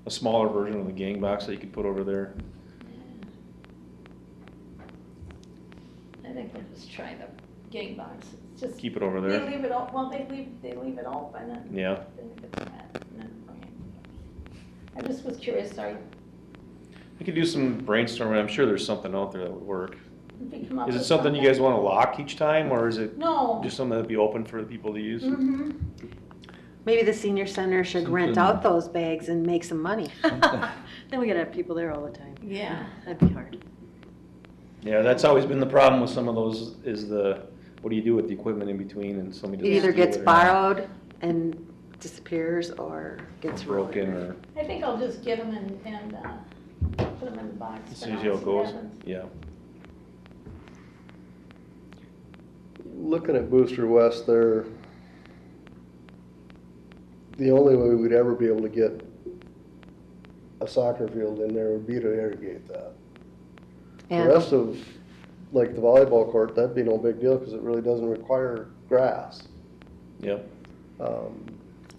A smaller version of the gang box that you could put over there. I think we'll just try the game box. It's just. Keep it over They there. leave it all, well, they leave it open and. Yeah. Then it gets wet and then, okay. I just was curious, sorry, We could do some brainstorming. I'm sure there's something out there that would work. if we come up Is it with something you guys want to lock each time, or is it No. just something that'd be open for the people to use? Mm-hmm. Maybe the senior center should rent Something- out those bags and make some money. Then we gotta have people there all the time. Yeah. That'd be hard. Yeah, that's always been the problem with some of those, is what do you do with the equipment in between, and somebody It doesn't either steal gets it or not. borrowed and disappears or gets Broken, ruined. or I think I'll just get them and put them in the box. see for how now, it see what goes. happens. Yeah. Looking at Booster West there, the only way we'd ever be able to get a soccer field in there would be to irrigate that. The And rest of, like the volleyball court, that'd be no big deal because it really doesn't require grass. Yep.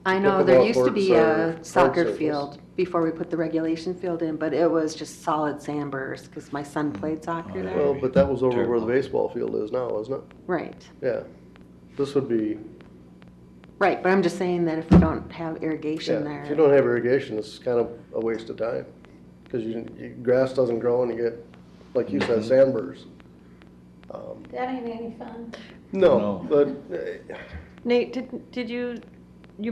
I know there Pickleball used to be courts are a hard soccer surface. field before we put the regulation field in, but it was just solid sandburrs because my son played soccer Oh, there. Well, but that was over where the Terrible. baseball field is now, isn't it? Right, Yeah. This would be, right, but I'm just saying that if we don't have irrigation yeah, if there, you don't have irrigation, it's kind of a waste of time. Because grass doesn't grow and you get, like you said, sandburrs. That ain't any fun. No, No. but Nate, did you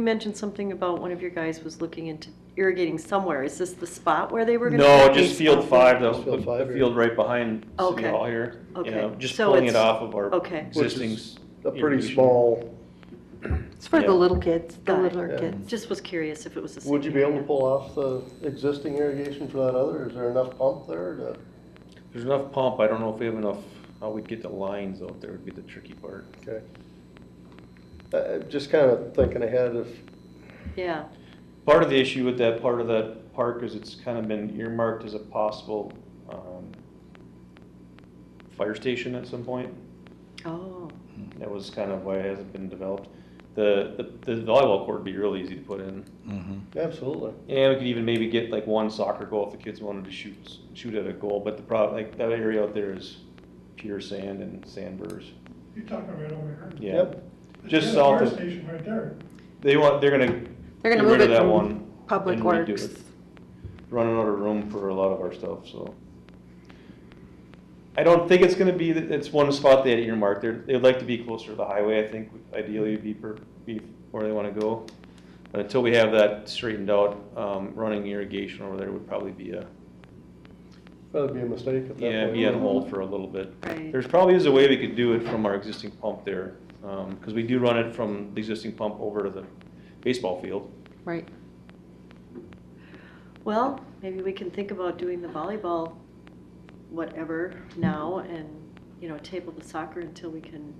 mentioned something about one of your guys was looking into irrigating somewhere. Is this the spot where they were gonna? No, put just baseball field 5, Just field the five the here. field right behind City Okay. Hall here. Okay. Yeah, just So pulling it it's- off of our okay. existing. Which is a pretty irrigation. small, it's for Yeah. the little kids, the Got it. littler Yeah. kids. Just was curious if it was the same. would you be able to area. pull off the existing irrigation for that other? Is there enough pump there to? There's enough pump. I don't know if we have enough, how we'd get the lines out there would be the tricky part. Okay. Just kind of thinking ahead if, Yeah, Part of the issue with that part of that park is it's kind of been earmarked as a possible fire station at some point. oh, That was kind of why it hasn't been developed. The volleyball court would be real easy to put in. absolutely. And we could even maybe get like one soccer goal if the kids wanted to shoot at a goal, but the problem, like that area out there is pure sand and sandburrs. You're talking right over here. Yeah. Yep. Just There's a fire south of, station right there. they're gonna They're gonna get move rid of it that from one Public and redo Works. it. Running out of room for a lot of our stuff, so. I don't think it's gonna be, it's one spot they had earmarked. They'd like to be closer to the highway, I think, ideally be where they wanna go. But until we have that straightened out, running irrigation over there would probably be That'd be a mistake at that point. be on hold for a little bit. right. There's probably is a way we could do it from our existing pump there, because we do run it from the existing pump over to the baseball field. Right. Well, maybe we can think about doing the volleyball, whatever, now, and, table the soccer until we can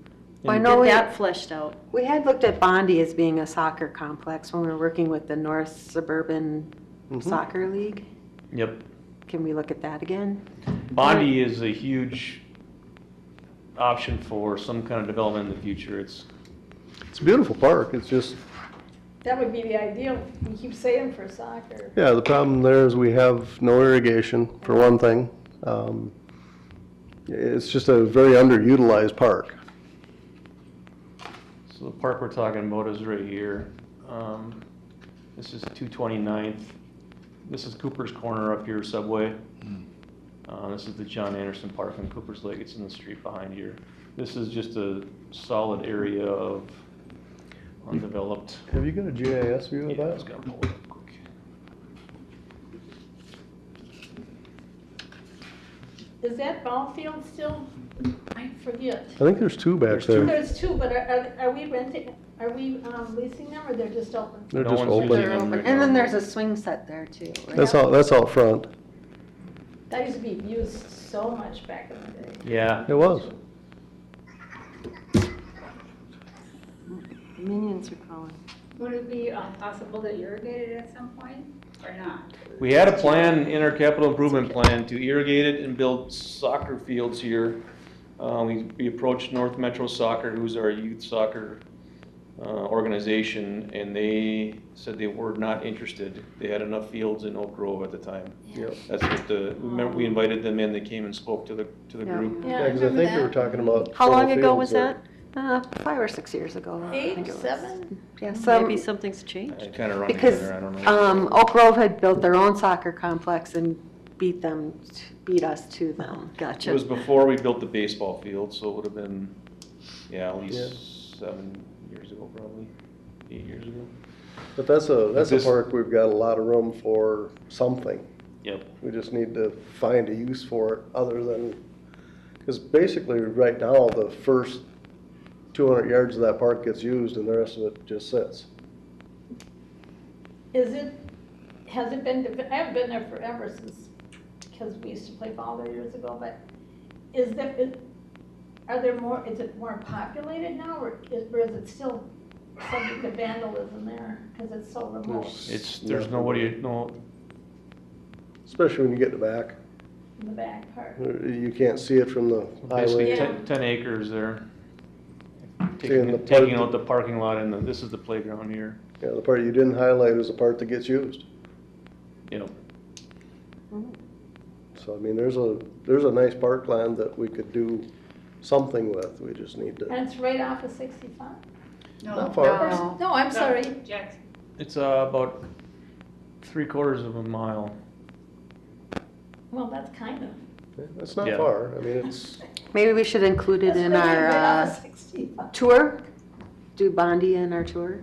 I know get that fleshed out. we had looked at Bondi as being a soccer complex when we were working with the North Suburban Soccer League. Yep. Can we look at that again? Bondi is a huge option for some kind of development in the future. It's It's a beautiful park, it's just, That would be the ideal, we keep saying for soccer. yeah, the problem there is we have no irrigation, for one thing. It's just a very underutilized park. So the park we're talking about is right here. This is 229th. This is Cooper's Corner up here, Subway. This is the John Anderson Park on Cooper's Lake. It's in the street behind here. This is just a solid area of undeveloped. Have you got a GIS view of Yeah, I that? was gonna pull it up quick. is that ball field still, I forget. I think there's two back there. There's two, but are we renting, are we leasing them or they're just open? They're No just one's open. using They're them open. right And now. then there's a swing set there too, right? That's out front. That used to be used so much back in the day. Yeah, It was. The Minions are calling. Would it be possible to irrigate it at some point, or not? we had a plan in our capital improvement plan to irrigate it and build soccer fields here. We approached North Metro Soccer, who's our youth soccer organization, and they said they were not interested. They had enough fields in Oak Grove at the time. Yep. That's what remember we invited them in, they came and spoke to the Yeah. group. Yeah, Yeah, because I think they were that. talking about. How long total ago fields was there. that? 5 or 6 years ago. I think 8, it was. 7? Yeah, Maybe some, something's I changed. kind of run because together, I don't know. Oak Grove had built their own soccer complex and beat us to them. It Gotcha. was before we built the baseball field, so it would have been, at least 7 years ago, probably, 8 years ago. But that's a This- park we've got a lot of room for something. Yep. We just need to find a use for it other than, because basically right now, the first 200 yards of that park gets used and the rest of it just sits. Has it been, I haven't been there forever since, because we used to play ball there years ago, but is it more populated now, or is it still subject to vandalism there, because it's so remote There's nobody, no, Especially when you get to the back. in the back part? You can't see it from the basically highway. 10 acres there. See, and the Taking part- out the parking lot and this is the playground here. Yeah, the part you didn't highlight is the part that gets used. Yep. So, I mean, there's a nice parkland that we could do something with. We just need to. And it's right off of 65? Not far. No, I'm sorry. Jackson. It's about 3/4 of a mile. Well, that's kind of. It's not Yeah. far. I mean, it's, Maybe we should include it That's in really our right off of 65. tour. Do Bondi in our tour.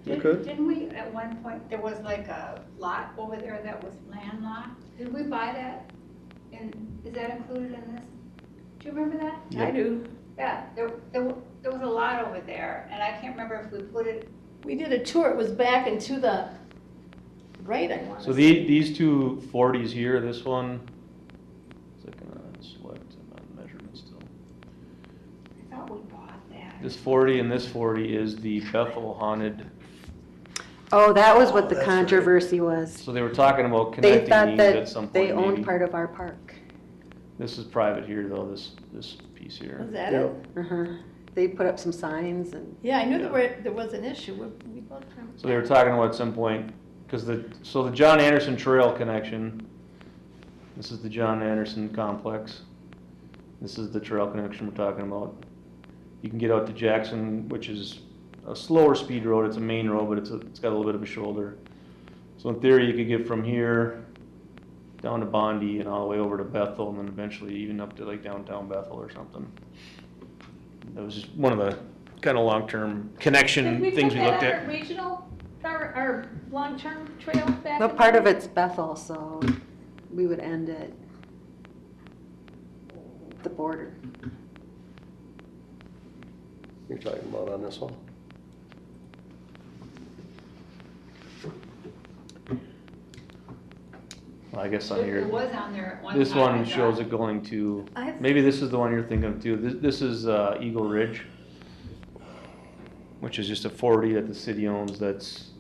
You could. Didn't we, at one point, there was like a lot over there that was landlocked? Did we buy that? And is that included in this? Do you remember that? I do. Yeah, there was a lot over there, and I can't remember if we put it, We did a tour, it was back into the right, I want to So say. these two 40s here, this one, is it gonna select, I'm on measurement still. I thought we bought that. This 40 and this 40 is the Bethel haunted. Oh, that was what the that's right. controversy was. So they were talking about They connecting thought these at that some point they owned maybe. part of our park. This is private here though, this piece here. Was that yeah. it? Uh-huh. They put up some signs and, Yeah, I knew there was an issue. We both remember. So they were talking about at some point, because the John Anderson Trail connection, this is the John Anderson complex. This is the trail connection we're talking about. You can get out to Jackson, which is a slower speed road, it's a main road, but it's got a little bit of a shoulder. So in theory, you could get from here down to Bondi and all the way over to Bethel, and then eventually even up to like downtown Bethel or something. That was just one of the kind of long-term connection Did we things put we looked that at. on regional, our long-term trail back? but in part the of day? it's Bethel, so we would end at the border. You're talking about on this one? Well, I guess on It your, was on there at one time. this I one thought. shows it going to, I- maybe this is the one you're thinking of too. This is Eagle Ridge, which is just a 40 that the city owns that's,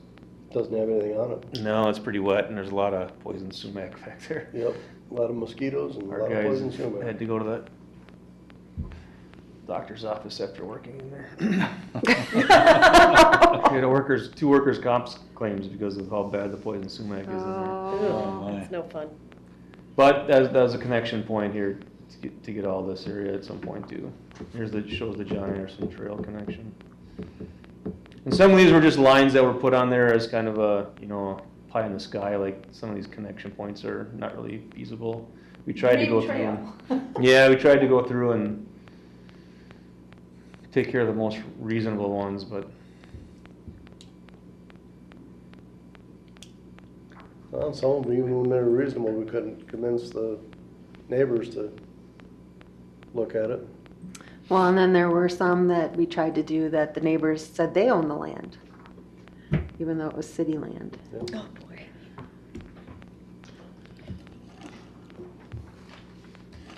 Doesn't have anything on it. no, it's pretty wet and there's a lot of poison sumac back there. Yep, a lot of mosquitoes and a Our lot of guys poison sumac. had to go to that doctor's office after working in there. We had two workers' comps claims because of how bad the poison sumac is in there. Oh. my. It's no fun. But that was a connection point here to get all this area at some point too. Shows the John Anderson Trail connection. And some of these were just lines that were put on there as kind of a, pie in the sky, like some of these connection points are not really feasible. We tried to go Dream trail. through. Yeah, we tried to go through and take care of the most reasonable ones, but Well, some of them, even when they're reasonable, we couldn't convince the neighbors to look at it. Well, and then there were some that we tried to do that the neighbors said they own the land, even though it was city land. Oh, boy.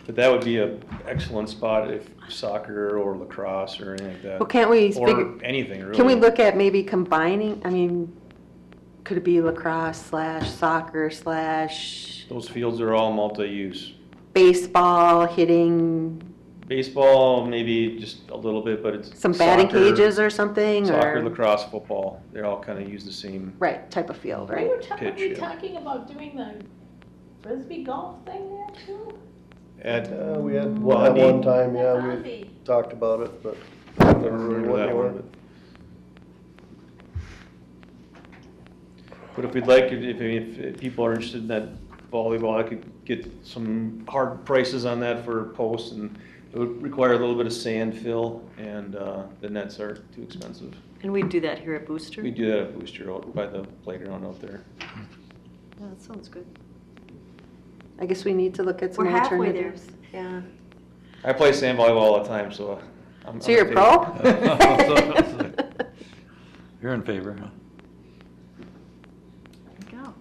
But that would be a excellent spot if soccer or lacrosse or anything like that. Well, can't we Or figure, anything, really. can we look at maybe combining, I mean, could it be lacrosse slash soccer slash Those fields are all multi-use. baseball, hitting, Baseball, maybe just a little bit, but it's some batting soccer, cages or something? Soccer, Or lacrosse, football, they all kind of use the same. right, type of field, We right? were Pitch, we yeah. talking about doing the frisbee golf thing there too? We had, Well, at Andy- one time, yeah, we Andy. talked about it, but I never don't really remember went that one, anywhere. but if we'd like, if people are interested in that volleyball, I could get some hard prices on that for posts, and it would require a little bit of sand fill, and the nets are too expensive. And we do that here at Booster? We do that at Booster out by the playground out there. Yeah, that sounds good. I guess we need to look at some We're halfway there. alternatives. Yeah. I play sand volleyball all the time, so I'm. So you're a pro? You're in favor, huh? There you go.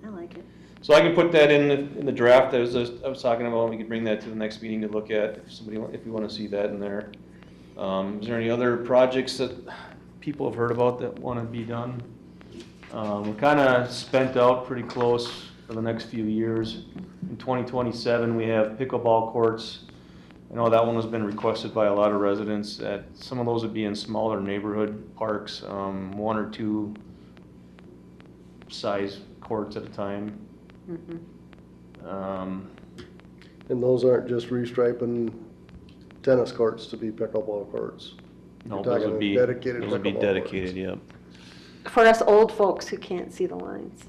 I like it. So I can put that in the draft I was talking about. We could bring that to the next meeting to look at if we want to see that in there. Is there any other projects that people have heard about that want to be done? We're kind of spent out pretty close for the next few years. In 2027, we have pickleball courts. I know that one has been requested by a lot of residents. Some of those would be in smaller neighborhood parks, 1 or 2 size courts at a time. And those aren't just restriping tennis courts to be pickleball courts. No, You're those talking would be dedicated those would be pickleball dedicated. Yep. For us old folks who can't see the lines.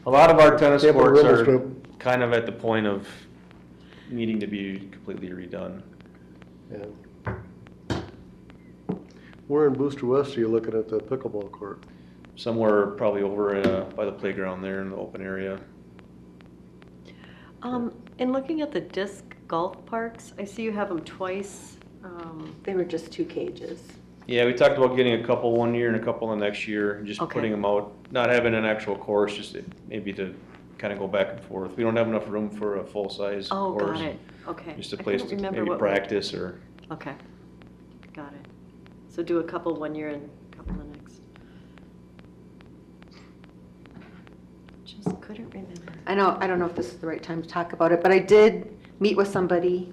A lot of our tennis Table courts rumble are strip. kind of at the point of needing to be completely redone. Yeah. Where in Booster West are you looking at the pickleball court? Somewhere probably over by the playground there in the open area. In looking at the disc golf parks, I see you have them twice. They were just 2 cages. Yeah, we talked about getting a couple one year and a couple the next year, and just Okay. putting them out, not having an actual course, just maybe to kind of go back and forth. We don't have enough room for a full-size Oh, course. got it. Okay. Just a I place couldn't to remember maybe what we- practice or. Okay. Got it. So do a couple one year and a couple the next. Just couldn't remember. I don't know if this is the right time to talk about it, but I did meet with somebody,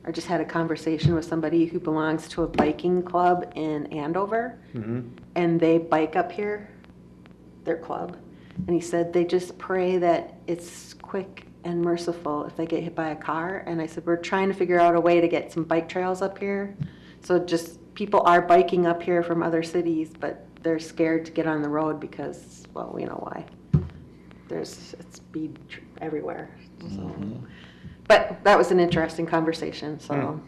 or just had a conversation with somebody who belongs to a biking club in Andover, and they bike up here, their club, and he said they just pray that it's quick and merciful if they get hit by a car. And I said, we're trying to figure out a way to get some bike trails up here. So just, people are biking up here from other cities, but they're scared to get on the road because, well, we know why. It's speed everywhere, so. But that was an interesting conversation, so.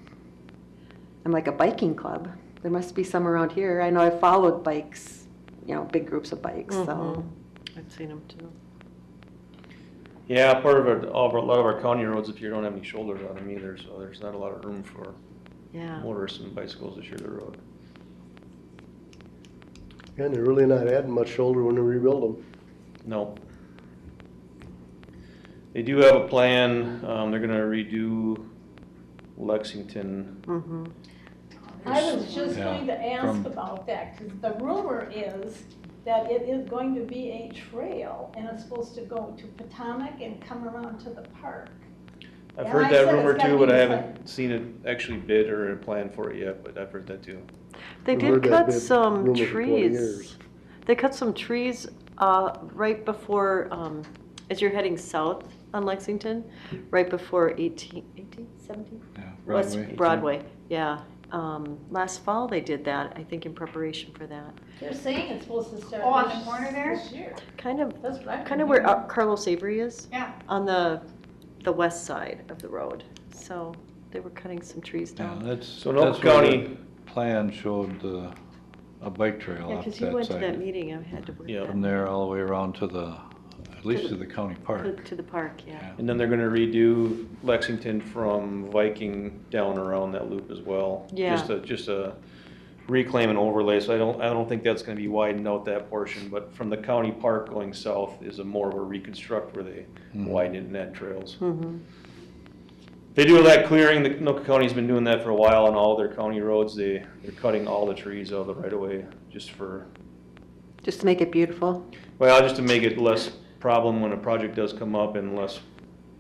I'm like, a biking club? There must be some around here. I know I've followed bikes, big groups of bikes, so. I've seen them too. Yeah, part of a lot of our county roads up here don't have any shoulders on them either, so there's not a lot of room for Yeah. motorists and bicycles to share the road. And they're really not adding much shoulder when they rebuild them. No. They do have a plan, they're gonna redo Lexington. Mm-hmm. I was just Yeah, going to ask from- about that, because the rumor is that it is going to be a trail, and it's supposed to go to Potomac and come around to the park. I've And heard I that said rumor it's gotta too, but be I this haven't seen it actually bid or a plan for it yet, but I've heard that too. They We've did heard that cut big some rumor for 20 trees. years. They cut some trees right before, as you're heading south on Lexington, right before 17? Yeah, West Broadway. Broadway, yeah. Last fall they did that, I think in preparation for that. They're saying it's supposed to start Oh, on the corner there? this year. Kind of, That's what I kind of where heard. Carlos Avery is, Yeah. on the west side of the road. So they were cutting some trees Yeah, down. that's. So Noble that's where the County- Plan showed a bike trail Yeah, up because you that went to that side. meeting, I had to work Yeah. that. From there all the way around to the At least to the county park. To the park, yeah. And then they're gonna redo Lexington from Viking down around that loop as well. Yeah. Just a reclaim and overlay, so I don't think that's gonna be widened out that portion, but from the county park going south is a more of a reconstruct where they widen it and add trails. They do all that clearing, the Anoka County's been doing that for a while on all their county roads, they're cutting all the trees out of the right of way, just Just to make it beautiful. well, just to make it less problem when a project does come up and less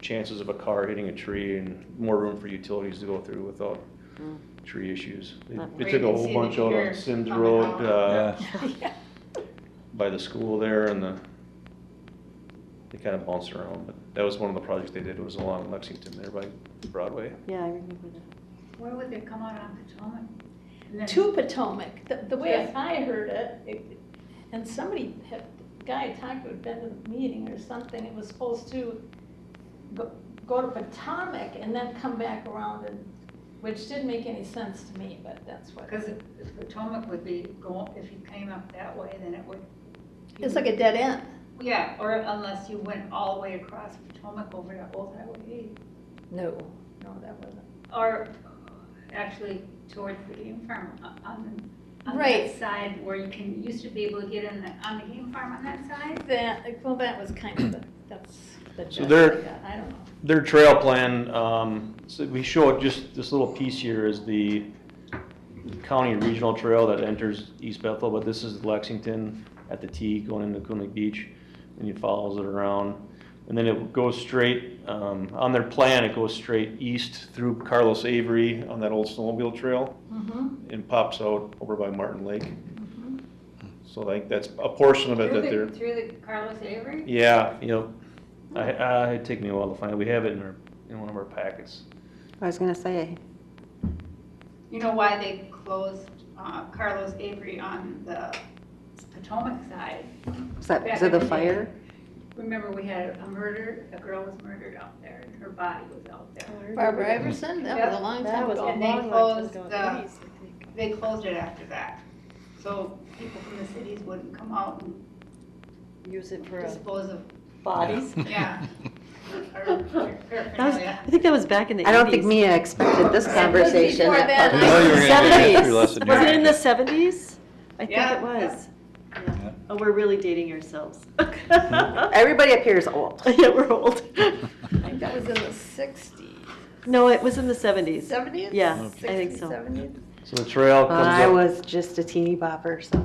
chances of a car hitting a tree and more room for utilities to go through without tree issues. They took a whole bunch out on Sims Road, Yeah. by the school there and they kind of bounced around, but that was one of the projects they did, it was along Lexington there by Broadway. Yeah, I remember that. Where would they come out on Potomac? And then- To Potomac, the way I heard it, and somebody, the guy I talked to had been to the meeting or something, it was supposed to go to Potomac and then come back around, and which didn't make any sense to me, but that's what. Because if Potomac would be going, if you came up that way, then it would. It's like a dead end. Yeah, or unless you went all the way across Potomac over to Old Highway 8. No, that wasn't. Or actually towards the game farm on Right. that side where you used to be able to get in on the game farm on that side. That was kind of that's the So gist there- I got. I don't know. Their trail plan, so we show it, just this little piece here is the county regional trail that enters East Bethel, but this is Lexington at the T going into Coon Lake Beach, and it follows it around. And then it goes straight, on their plan, it goes straight east through Carlos Avery on that old snowmobile trail and pops out over by Martin Lake. So I think that's a portion of it that they're, Through the Carlos Avery? yeah, you know, it'd take me a while to find it. We have it in one of our packets. I was gonna say, You know why they closed Carlos Avery on the Potomac side? was that because of the fire? Remember, we had a girl was murdered out there, and her body was out there. Barbara Everson, that was a long That time was ago. And they long closed time ago, the- 80s, I think. They closed it after that, so people from the cities wouldn't come out and Use it for dispose of, bodies. yeah. That was, I think that was back in the 80s. I don't think Mia expected this conversation. before at that. Park. I know you were gonna get a history 70s. lesson Was it here. in the 70s? I think Yeah, it was. Yeah. Oh, we're really dating ourselves. Everybody up here is old. Yeah, we're old. I think that was in the 60s. No, it was in the 70s. 70s? Yeah, I 60s, think so. 70s? So the trail I comes was just a teeny bopper, so.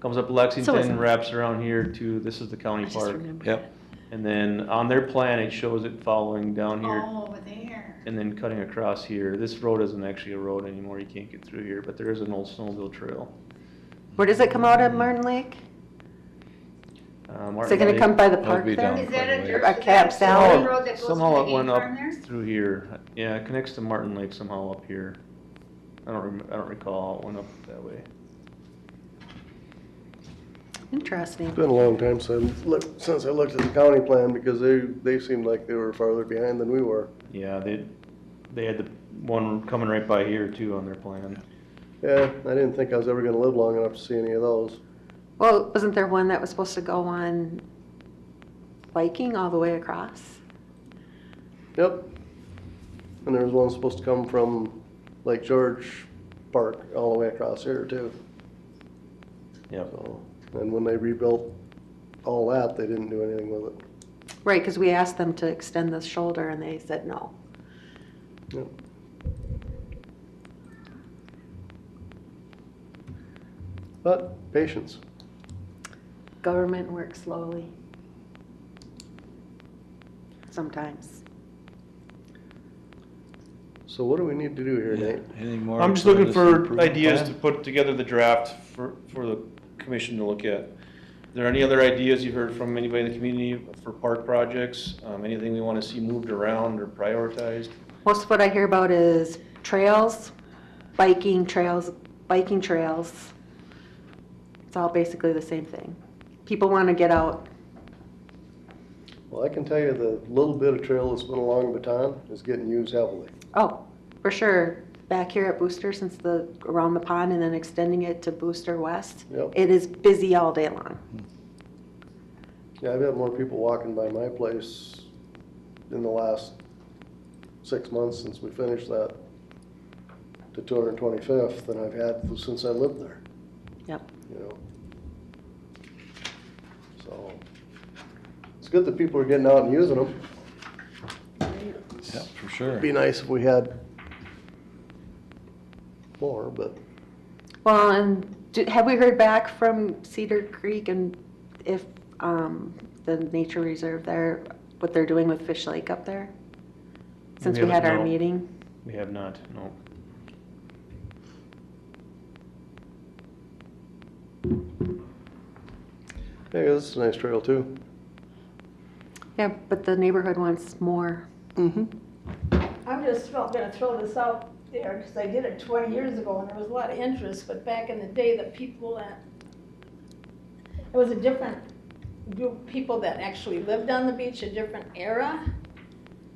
up So Lexington, was I. wraps around here to, this is the I county just park. remember. Yep. And then on their plan, it shows it following down here Oh, over there. and then cutting across here. This road isn't actually a road anymore, you can't get through here, but there is an old snowmobile trail. Where does it come out of Martin Lake? Is it gonna come by the That'll park be there? down. Is that a dirt? A cab is that salad? the road that goes to Somehow the it game went up farm there? through here. Yeah, it connects to Martin Lake somehow up here. I don't recall how it went up that way. Interesting. It's been a long time since I looked at the county plan because they seemed like they were farther behind than we were. Yeah, they had the one coming right by here too on their plan. Yeah, I didn't think I was ever gonna live long enough to see any of those. Well, wasn't there one that was supposed to go on Viking all the way across? Yep. And there was one supposed to come from Lake George Park all the way across here too. Yep. So, and when they rebuilt all that, they didn't do anything with it. Right, because we asked them to extend the shoulder and they said no. Yep. But patience. Government works slowly. Sometimes. So what do we need to do here, Nate? Anything more? I'm just for looking this for improvement ideas plan? to put together the draft for the commission to look at. Are there any other ideas you've heard from anybody in the community for park projects? Anything we want to see moved around or prioritized? Most of what I hear about is trails, biking trails. It's all basically the same thing. People want to get out. Well, I can tell you the little bit of trail that's been along Baton is getting used heavily. Oh, for sure. Back here at Booster, since around the pond and then extending it to Booster West, Yep. it is busy all day long. Yeah, I've had more people walking by my place in the last 6 months since we finished that to 225th than I've had since I lived there, Yep. you know. So, it's good that people are getting out and using them. Yeah, for sure. It'd be nice if we had more, but Well, and have we heard back from Cedar Creek and if the nature reserve there, what they're doing with Fish Lake up there? Since we had haven't, our no. meeting? We have not, no. hey, this is a nice trail too. Yeah, but the neighborhood wants more. I'm just gonna throw this out there, because I did it 20 years ago, and there was a lot of interest, but back in the day, the people that, it was a different group of people that actually lived on the beach, a different era.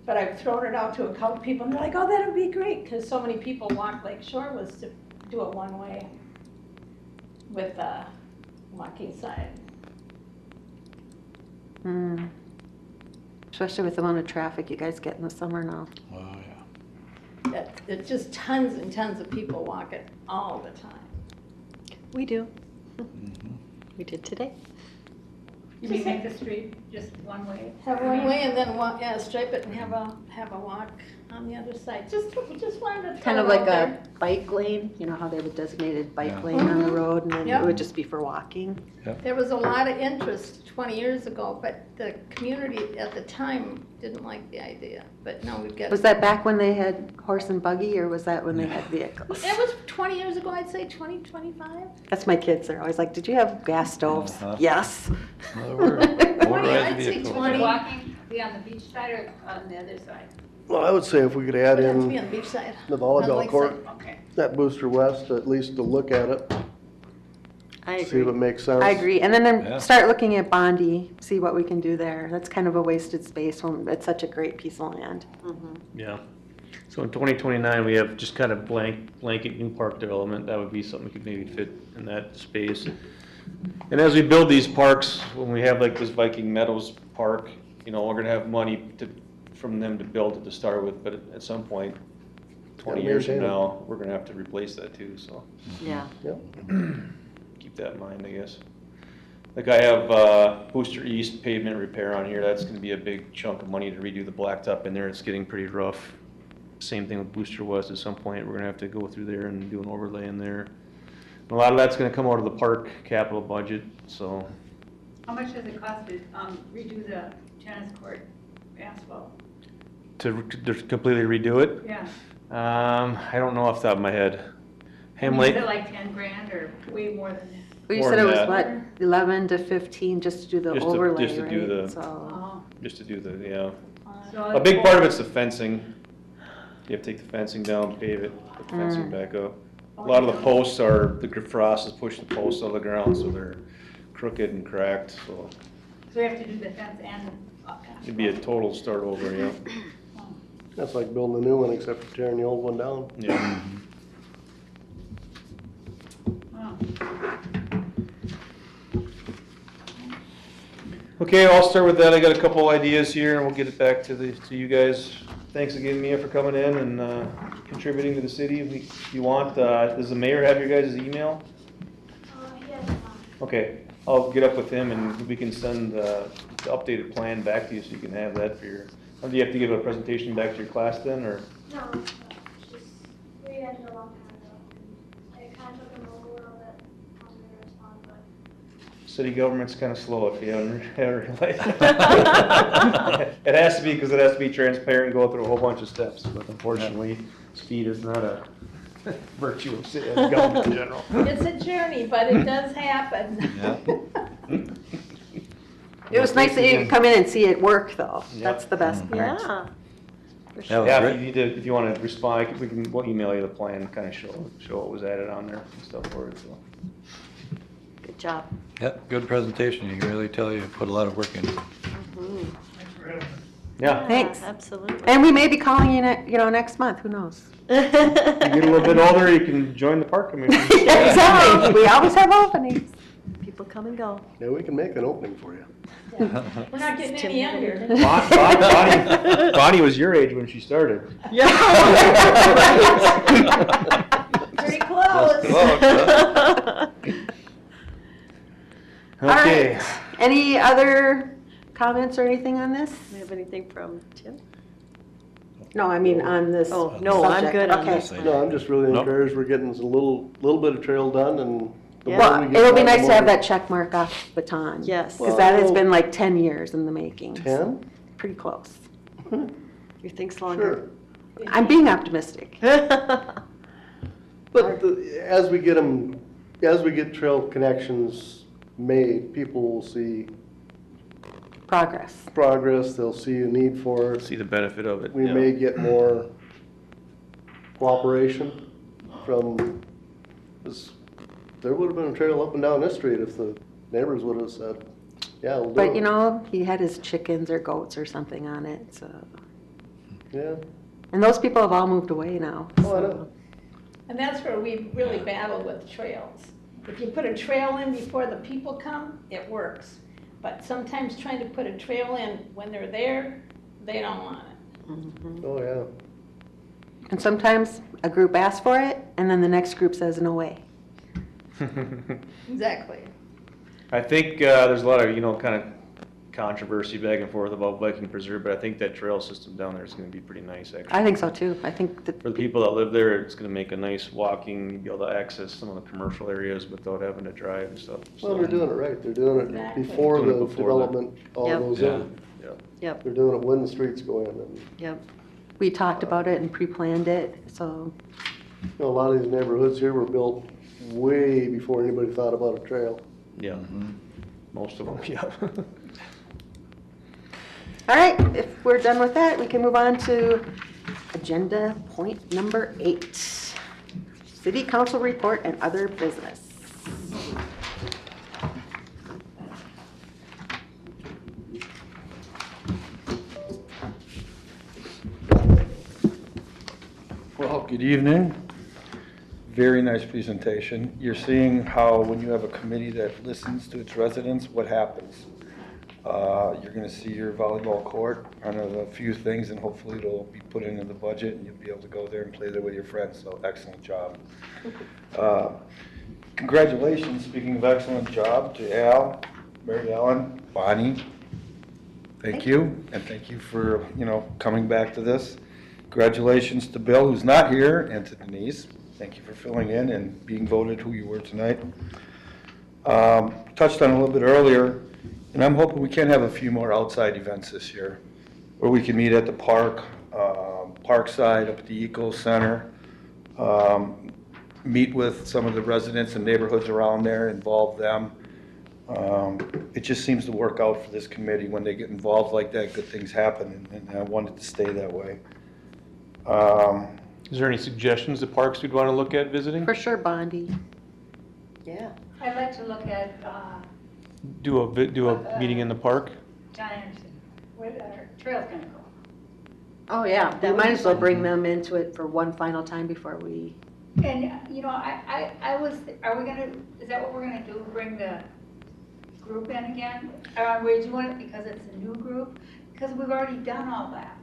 But I've thrown it out to a couple people, and they're like, oh, that'd be great, because so many people walk Lake Shore was to do it one way with a walking side. Especially with the amount of traffic you guys get in the summer now. Oh, yeah. It's just tons and tons of people walk it all the time. We do. Mhm. We did today. You mean make the street just one way? Have one way and then walk, yeah, stripe it and have a walk on the other side. Just wanted to throw Kind of it like out a there. bike lane, you know how they have a designated bike Yeah. lane on the road and then Yep. it would just be for walking? There was a lot of interest 20 years ago, but the community at the time didn't like the idea. But now we've got. Was that back when they had horse and buggy or was that when they had vehicles? It was 20 years ago, I'd say 20, 25. That's my kids, they're always like, did you have gas stoves? Uh-huh. Yes. Well, we're 20, motorized I'd say vehicles. 20. Walking, be on the beach side or on the other side? Well, I would say if we could add It has to be in on the beach side. the on the volleyball lake court, side. Okay. that Booster West, at least to look at it, I see if it agree. makes sense. I agree, and Yeah. then start looking at Bondi, see what we can do there. That's kind of a wasted space when it's such a great piece of land. Yeah. So in 2029, we have just kind of blanket new park development. That would be something we could maybe fit in that space. And as we build these parks, when we have like this Viking Meadows Park, you know, we're gonna have money from them to build it to start with, but at some point, 20 years from maintain it. now, we're gonna have to replace that too, so Yeah. keep that in mind, I guess. Like I have Booster East pavement repair on here. That's gonna be a big chunk of money to redo the blacktop in there. It's getting pretty rough. Same thing with Booster West. At some point, we're gonna have to go through there and do an overlay in there. A lot of that's gonna come out of the park capital budget, so How much does it cost to redo the tennis court asphalt? to completely redo it, Yeah. I don't know off the top of my head. Ham Is Lake, it like 10 grand or way more than that? Well, you More said it than was that. what, 11 to 15 just to do the Just to- overlay, just to do the- right? So, Oh. just to do the, yeah. So A big part of it's the fencing. You have to take the fencing down, pave it, put the fencing back up. A lot of the posts are, the frost has pushed the posts out of the ground, so they're crooked and cracked, so So we have to do the fence and it'd be a total start over, yeah. That's like building a new one except for tearing the old one down. Yeah. Wow. Okay, I'll start with that. I got a couple ideas here and we'll get it back to you guys. Thanks again, Mia, for coming in and contributing to the city. If you want, does the mayor have your guys' email? Okay, I'll get up with him and we can send the updated plan back to you so you can have that for your, do you have to give a presentation back to your class then, or? No, it's just, we ended a long time ago. It kind of took them a little bit longer to respond, but. City government's kind of slow if you haven't realized. It has to be, because it has to be transparent and go through a whole bunch of steps, but unfortunately, speed is not a virtue of city government in general. It's a journey, but it does happen. it was nice that you could come in and see it work, though. That's the best part. Yeah. That was Yeah, great. if you need to, if you want to respond, we'll email you the plan, kind of show what was added on there and stuff for it, so. Good job. Yep, good presentation. You can really tell you put a lot of work into it. Thanks for having us. Yeah, Thanks. Absolutely. And we may be calling you, next month, who knows? you get a little bit older, you can join the park commission. Exactly, we always have openings. People come and go. Yeah, we can make an opening for you. We're not getting any younger. Bonnie was your age when she started. Pretty close. All Okay. right. Any other comments or anything on this? Do you have anything from Tim? No, I mean on this. Oh, no, I'm subject. good on Okay. this. No, I'm just really Nope. encouraged, we're getting a little bit of trail done, and the more Well, we get it'll be done, the nice to have more- that check mark off baton. Yes. Because that has Well- been like 10 years in the making. so 10? Pretty close. Your thing's Sure. longer. I'm being optimistic. But as we get trail connections made, people will see Progress. progress, they'll see a need for it. See the benefit of it. We yeah. may get more cooperation from, this. There would have been a trail up and down this street if the neighbors would have said, yeah, we'll do it. But you know, he had his chickens or goats or something on it, so. Yeah, And those people have all moved away now. oh, I so. know. And that's where we really battle with trails. If you put a trail in before the people come, it works. But sometimes trying to put a trail in when they're there, they don't want it. Oh, yeah. And sometimes a group asks for it, and then the next group says, no way. Exactly. I think there's a lot of, kind of controversy back and forth about Viking Preserve, but I think that trail system down there is going to be pretty nice, actually. I think so too. I think that. For the people that live there, it's going to make a nice walking, be able to access some of the commercial areas without having to drive and stuff. Well, they're doing it right. They're doing it Exactly. before Doing it the before the- development all Yep. goes Yeah. in. Yep, They're doing it when the streets go in. And, yep. We talked about it and pre-planned it, so. you know, a lot of these neighborhoods here were built way before anybody thought about a trail. Yeah, most of them, yeah. All right, if we're done with that, we can move on to agenda point number 8. City council report and other business. Well, good evening. Very nice presentation. You're seeing how when you have a committee that listens to its residents, what happens. You're going to see your volleyball court, kind of a few things, and hopefully it'll be put into the budget and you'll be able to go there and play there with your friends. So excellent job. Congratulations, speaking of excellent job, to Al, Mary Ellen, Bonnie. Thank you, and thank you for, coming back to this. Congratulations to Bill, who's not here, and to Denise. Thank you for filling in and being voted who you were tonight. Touched on a little bit earlier, and I'm hoping we can have a few more outside events this year, where we can meet at the park, Parkside, up at the Eco Center, meet with some of the residents and neighborhoods around there, involve them. It just seems to work out for this committee. When they get involved like that, good things happen, and I want it to stay that way. Is there any suggestions of parks you'd want to look at visiting? For sure, Bondi. Yeah. I'd like to look at Do a meeting in the park? John Anderson, where the trail's gonna go. Oh, yeah, we That might would as well bring them into it for one final time before we. And, I was, are we gonna, is that what we're gonna do, bring the group in again? We're doing it because it's a new group? Because we've already done all that.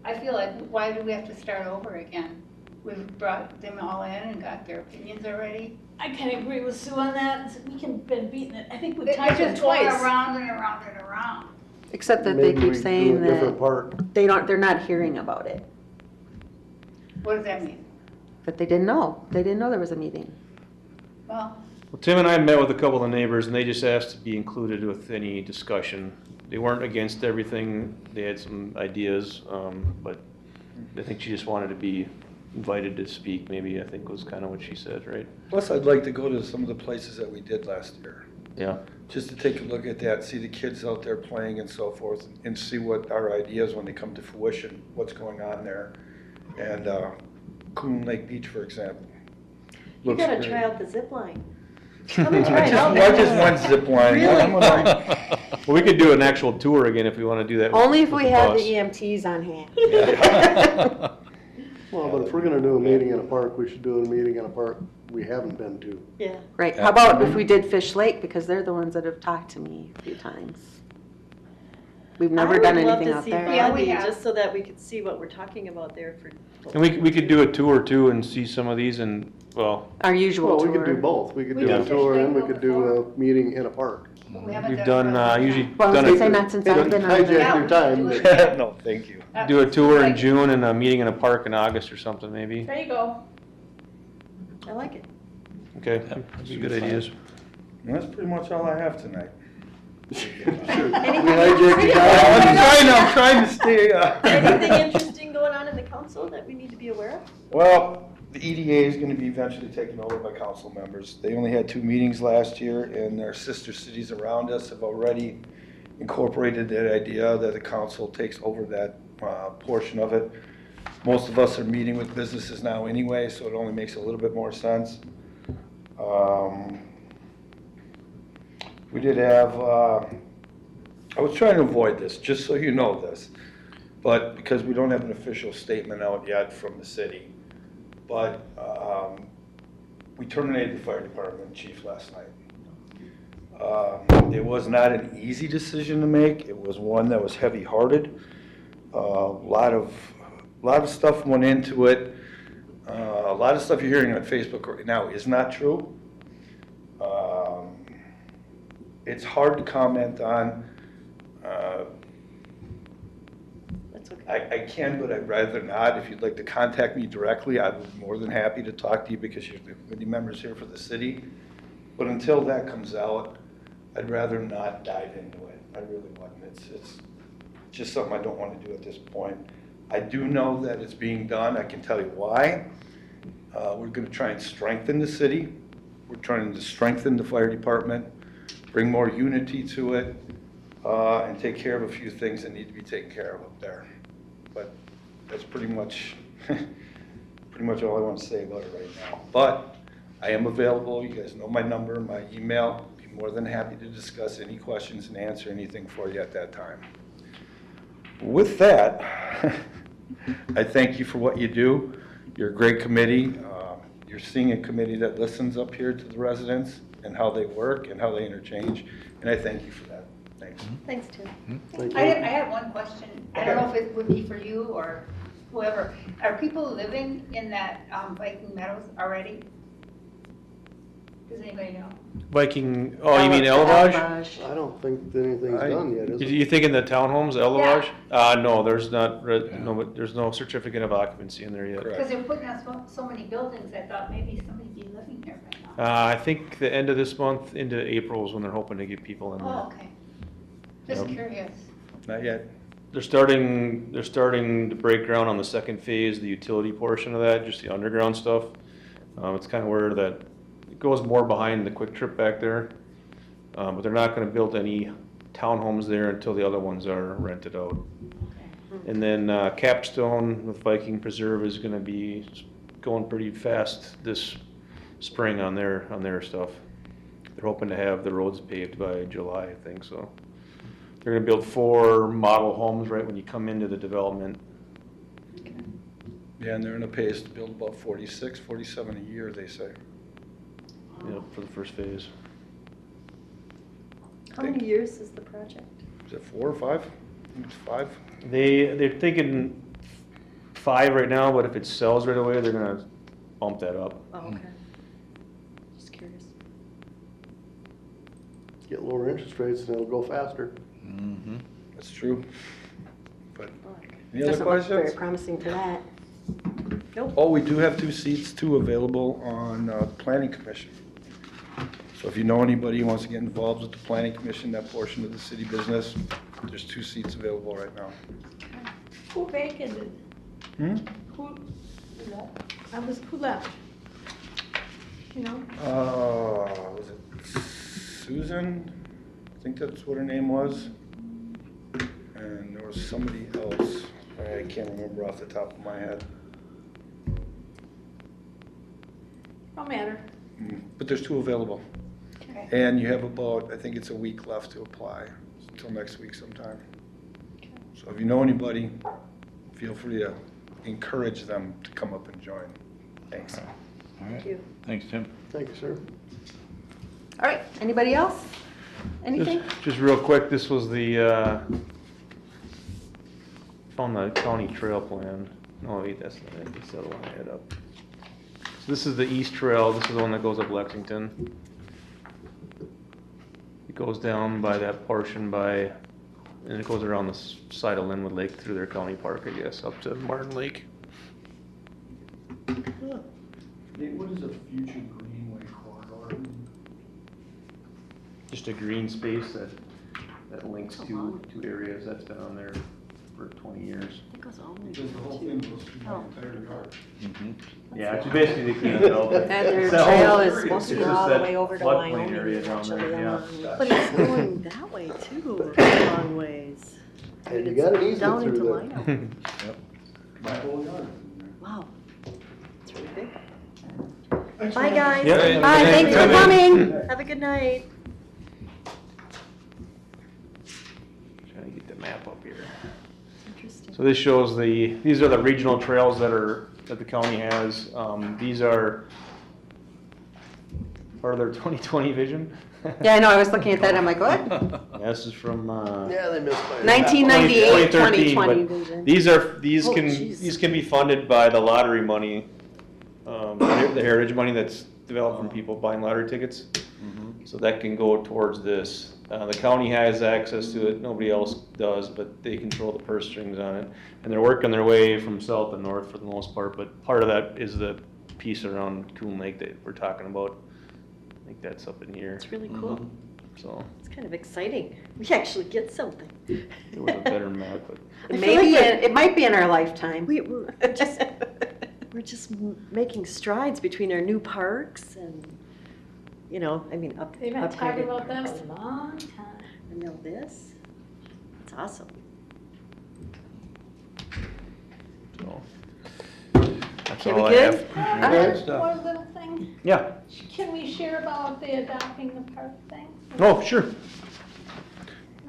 I feel like, why do we have to start over again? We've brought them all in and got their opinions already. I kind of agree with Sue on that. We can been beating it. I think we've It's talked about it just going twice. around and around and around. Except that they Maybe keep we do saying a different that park. they're not hearing about it, What does that mean? that they didn't know. They didn't know there was a meeting. Well, Well, Tim and I met with a couple of neighbors, and they just asked to be included with any discussion. They weren't against everything. They had some ideas, but I think she just wanted to be invited to speak, maybe, I think was kind of what she said, right? Plus, I'd like to go to some of the places that we did last year, Yeah. just to take a look at that, see the kids out there playing and so forth, and see what our ideas when they come to fruition, what's going on there. And Coon Lake Beach, for example. You Looks gotta great. try out the zip line. Come and try it out. I just went zip lining. I'm gonna- Well, we could do an actual tour again if we want to do that. with- Only if we with had bus. the EMTs on hand. Well, but if we're gonna do a meeting in a park, we should do a meeting in a park we haven't been to. Yeah. Right, how about if we did Fish Lake, because they're the ones that have talked to me a few times. We've never done anything out there. Yeah, we Bonnie, have. just so that we could see what we're talking about there for. And we could do a tour too and see some of these and, well, Our usual Well, tour. we could do both. We could We do a did tour Fish and we Lake could do a meeting in a park. We haven't we've done done, it. usually Well, I was done gonna a say not since I've been on Hijack there. your time. we but- do it. No, thank you. do a tour in Like- June and a meeting in a park in August or something maybe. There you go. I like it. Okay, that'd be good ideas. And that's pretty much all I have tonight. Sure. We hijacked your time. I'm trying to stay, Anything interesting going on in the council that we need to be aware of? Well, the EDA is gonna be eventually taken over by council members. They only had 2 meetings last year, and their sister cities around us have already incorporated that idea that the council takes over that portion of it. Most of us are meeting with businesses now anyway, so it only makes a little bit more sense. We did have, I was trying to avoid this, just so you know this, but because we don't have an official statement out yet from the city, but we terminated the fire department chief last night. It was not an easy decision to make. It was one that was heavy-hearted. A lot of stuff went into it. A lot of stuff you're hearing on Facebook right now is not true. It's hard to comment on. That's okay. I can, but I'd rather not. If you'd like to contact me directly, I'd be more than happy to talk to you because you're the committee members here for the city. But until that comes out, I'd rather not dive into it. I really wouldn't. It's just something I don't want to do at this point. I do know that it's being done. I can tell you why. We're going to try and strengthen the city. We're trying to strengthen the fire department, bring more unity to it, and take care of a few things that need to be taken care of up there. But that's pretty much all I want to say about it right now. But I am available. You guys know my number, my email. Be more than happy to discuss any questions and answer anything for you at that time. With that, I thank you for what you do. You're a great committee. You're seeing a committee that listens up here to the residents and how they work and how they interchange, and I thank you for that. Thanks. Thanks, Tim. Thank I you. have one question. I don't know if it would be for you or whoever. Are people living in that Viking Meadows already? Does anybody know? Viking, oh, you mean Elevage? I don't think that anything's done yet, is it? You thinking the townhomes, Elevage? No, there's not, no, there's no certificate of occupancy in there yet. Because they're putting up so many buildings, I thought maybe somebody'd be living there right now. I think the end of this month into April is when they're hoping to get people in there. Oh, okay. Just Yep. curious. Not yet. They're starting to break ground on the second phase, the utility portion of that, just the underground stuff. It's kind of where that, it goes more behind the Quick Trip back there. But they're not gonna build any townhomes there until the other ones are rented out. And then Capstone with Viking Preserve is gonna be going pretty fast this spring on their stuff. They're hoping to have the roads paved by July, I think, so. They're gonna build 4 model homes right when you come into the development. Yeah, and they're in a pace to build about 46, 47 a year, they say. For the first phase. How many years is the project? Is it 4 or 5? I think it's 5. They're thinking 5 right now, but if it sells right away, they're gonna bump that up. Oh, okay. Just curious. Get lower interest rates and it'll go faster. Mm-hmm. That's true. But any other Doesn't look very questions? promising for that. Oh, we do have 2 seats too available on the Planning Commission. So if you know anybody who wants to get involved with the Planning Commission, that portion of the city business, there's 2 seats available right now. Who vacated? Hmm? Who left? You know? Was it Susan? I think that's what her name was. And there was somebody else. I can't remember off the top of my head. No matter. But there's 2 available. Okay. And you have about, I think it's a week left to apply, until next week sometime. So if you know anybody, feel free to encourage them to come up and join. Thanks. All right. you. Thanks, Tim. Thank you, sir. All right, anybody else? Anything? Just real quick, this was the, on the county trail plan. No, wait, that's not it, that's the other one I had up. So this is the east trail, this is the one that goes up Lexington. It goes down by that portion by, and it goes around the side of Linwood Lake through their county park, I guess, up to Martin Lake. Nate, what is a future greenway corridor? Just a green space that links two areas, that's been on there for 20 years. It goes all the way Because the whole to- thing goes through my Oh. entire yard. Mhm. Yeah, it's basically they clean it out. And their It's that trail whole- is supposed to it's go just all the that way over to floodplain Wyoming area down there, eventually, yeah. But it's going that way too, a long ways. And you got an easement Down through into there. Lino. My whole yard is in there. Wow, it's really big. Thanks Bye, for guys. Yeah. Hi, thanks for coming. Have a good night. Trying to get the map up here. Interesting. So this shows these are the regional trails that the county has. These are part of their 2020 vision. Yeah, I know, I was looking at that, I'm like, what? This is from, Yeah, they missed my. 1998, 2013, 2020 but vision. these Oh, jeez. these can be funded by the lottery money, the heritage money that's developed from people buying lottery tickets. So that can go towards this. The county has access to it, nobody else does, but they control the purse strings on it. And they're working their way from south to north for the most part, but part of that is the piece around Coon Lake that we're talking about. I think that's up in here, It's really cool. so It's kind of exciting. We actually get something. it was a better map, but. I feel Maybe, like it might be in our lifetime. We're just making strides between our new parks and, you know, I mean, They've been talking upgraded about that parks. a long time. And now this, it's awesome. So, that's Okay, we all I good? have. Good stuff. One little thing, Yeah, can we share about the adopting the park thing? oh, sure.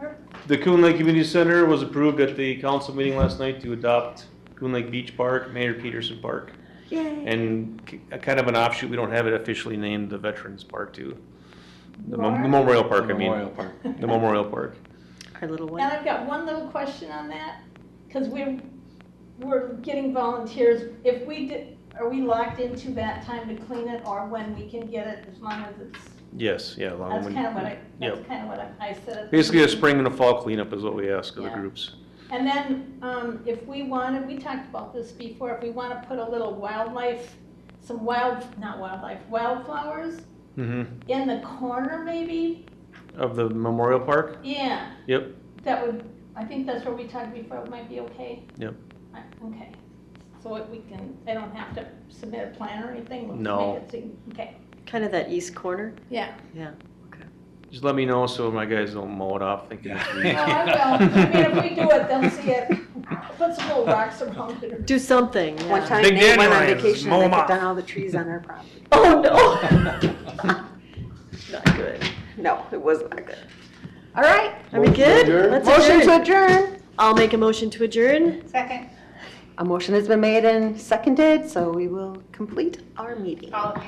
Or- The Coon Lake Community Center was approved at the council meeting last night to adopt Coon Lake Beach Park, Mayor Peterson Park. Yay. And kind of an offshoot, we don't have it officially named the Veterans Park too. The What? Memorial Park, I Memorial mean. Park. The Memorial Park. Our little And one. I've got one little question on that, because we're getting volunteers. If we did, are we locked into that time to clean it, or when we can get it, as long as it's, Yes, yeah. long that's when- kind of what Yep. that's kind of what I said. at the Basically, a meeting. spring and a fall cleanup is what we ask of the Yeah. groups. And then, if we wanted, we talked about this before, if we want to put a little wildlife, some wildflowers Mm-hmm. in the corner maybe, Of the Memorial Park? yeah, Yep. that would, I think that's where we talked before, it might be okay. Yep. Okay, so we can, they don't have to submit a plan or anything? We'll No. make it seem- Okay, Kind of that east corner. yeah. Yeah, okay. Just let me know so my guys don't mow it off thinking it's Oh, weeds. I will, I mean, if we do it, they'll see it, put some little rocks around it. Do something, One yeah. time Big Nate went on dandelions, vacation mow and 'em they cut off. down all the trees on our property. Oh, no. Not good. No, it was not good. All right, Are we Motion to good? adjourn? Let's motion to adjourn. adjourn. I'll make a motion to adjourn. Second. A motion has been made and seconded, so we will complete our meeting. All in favor?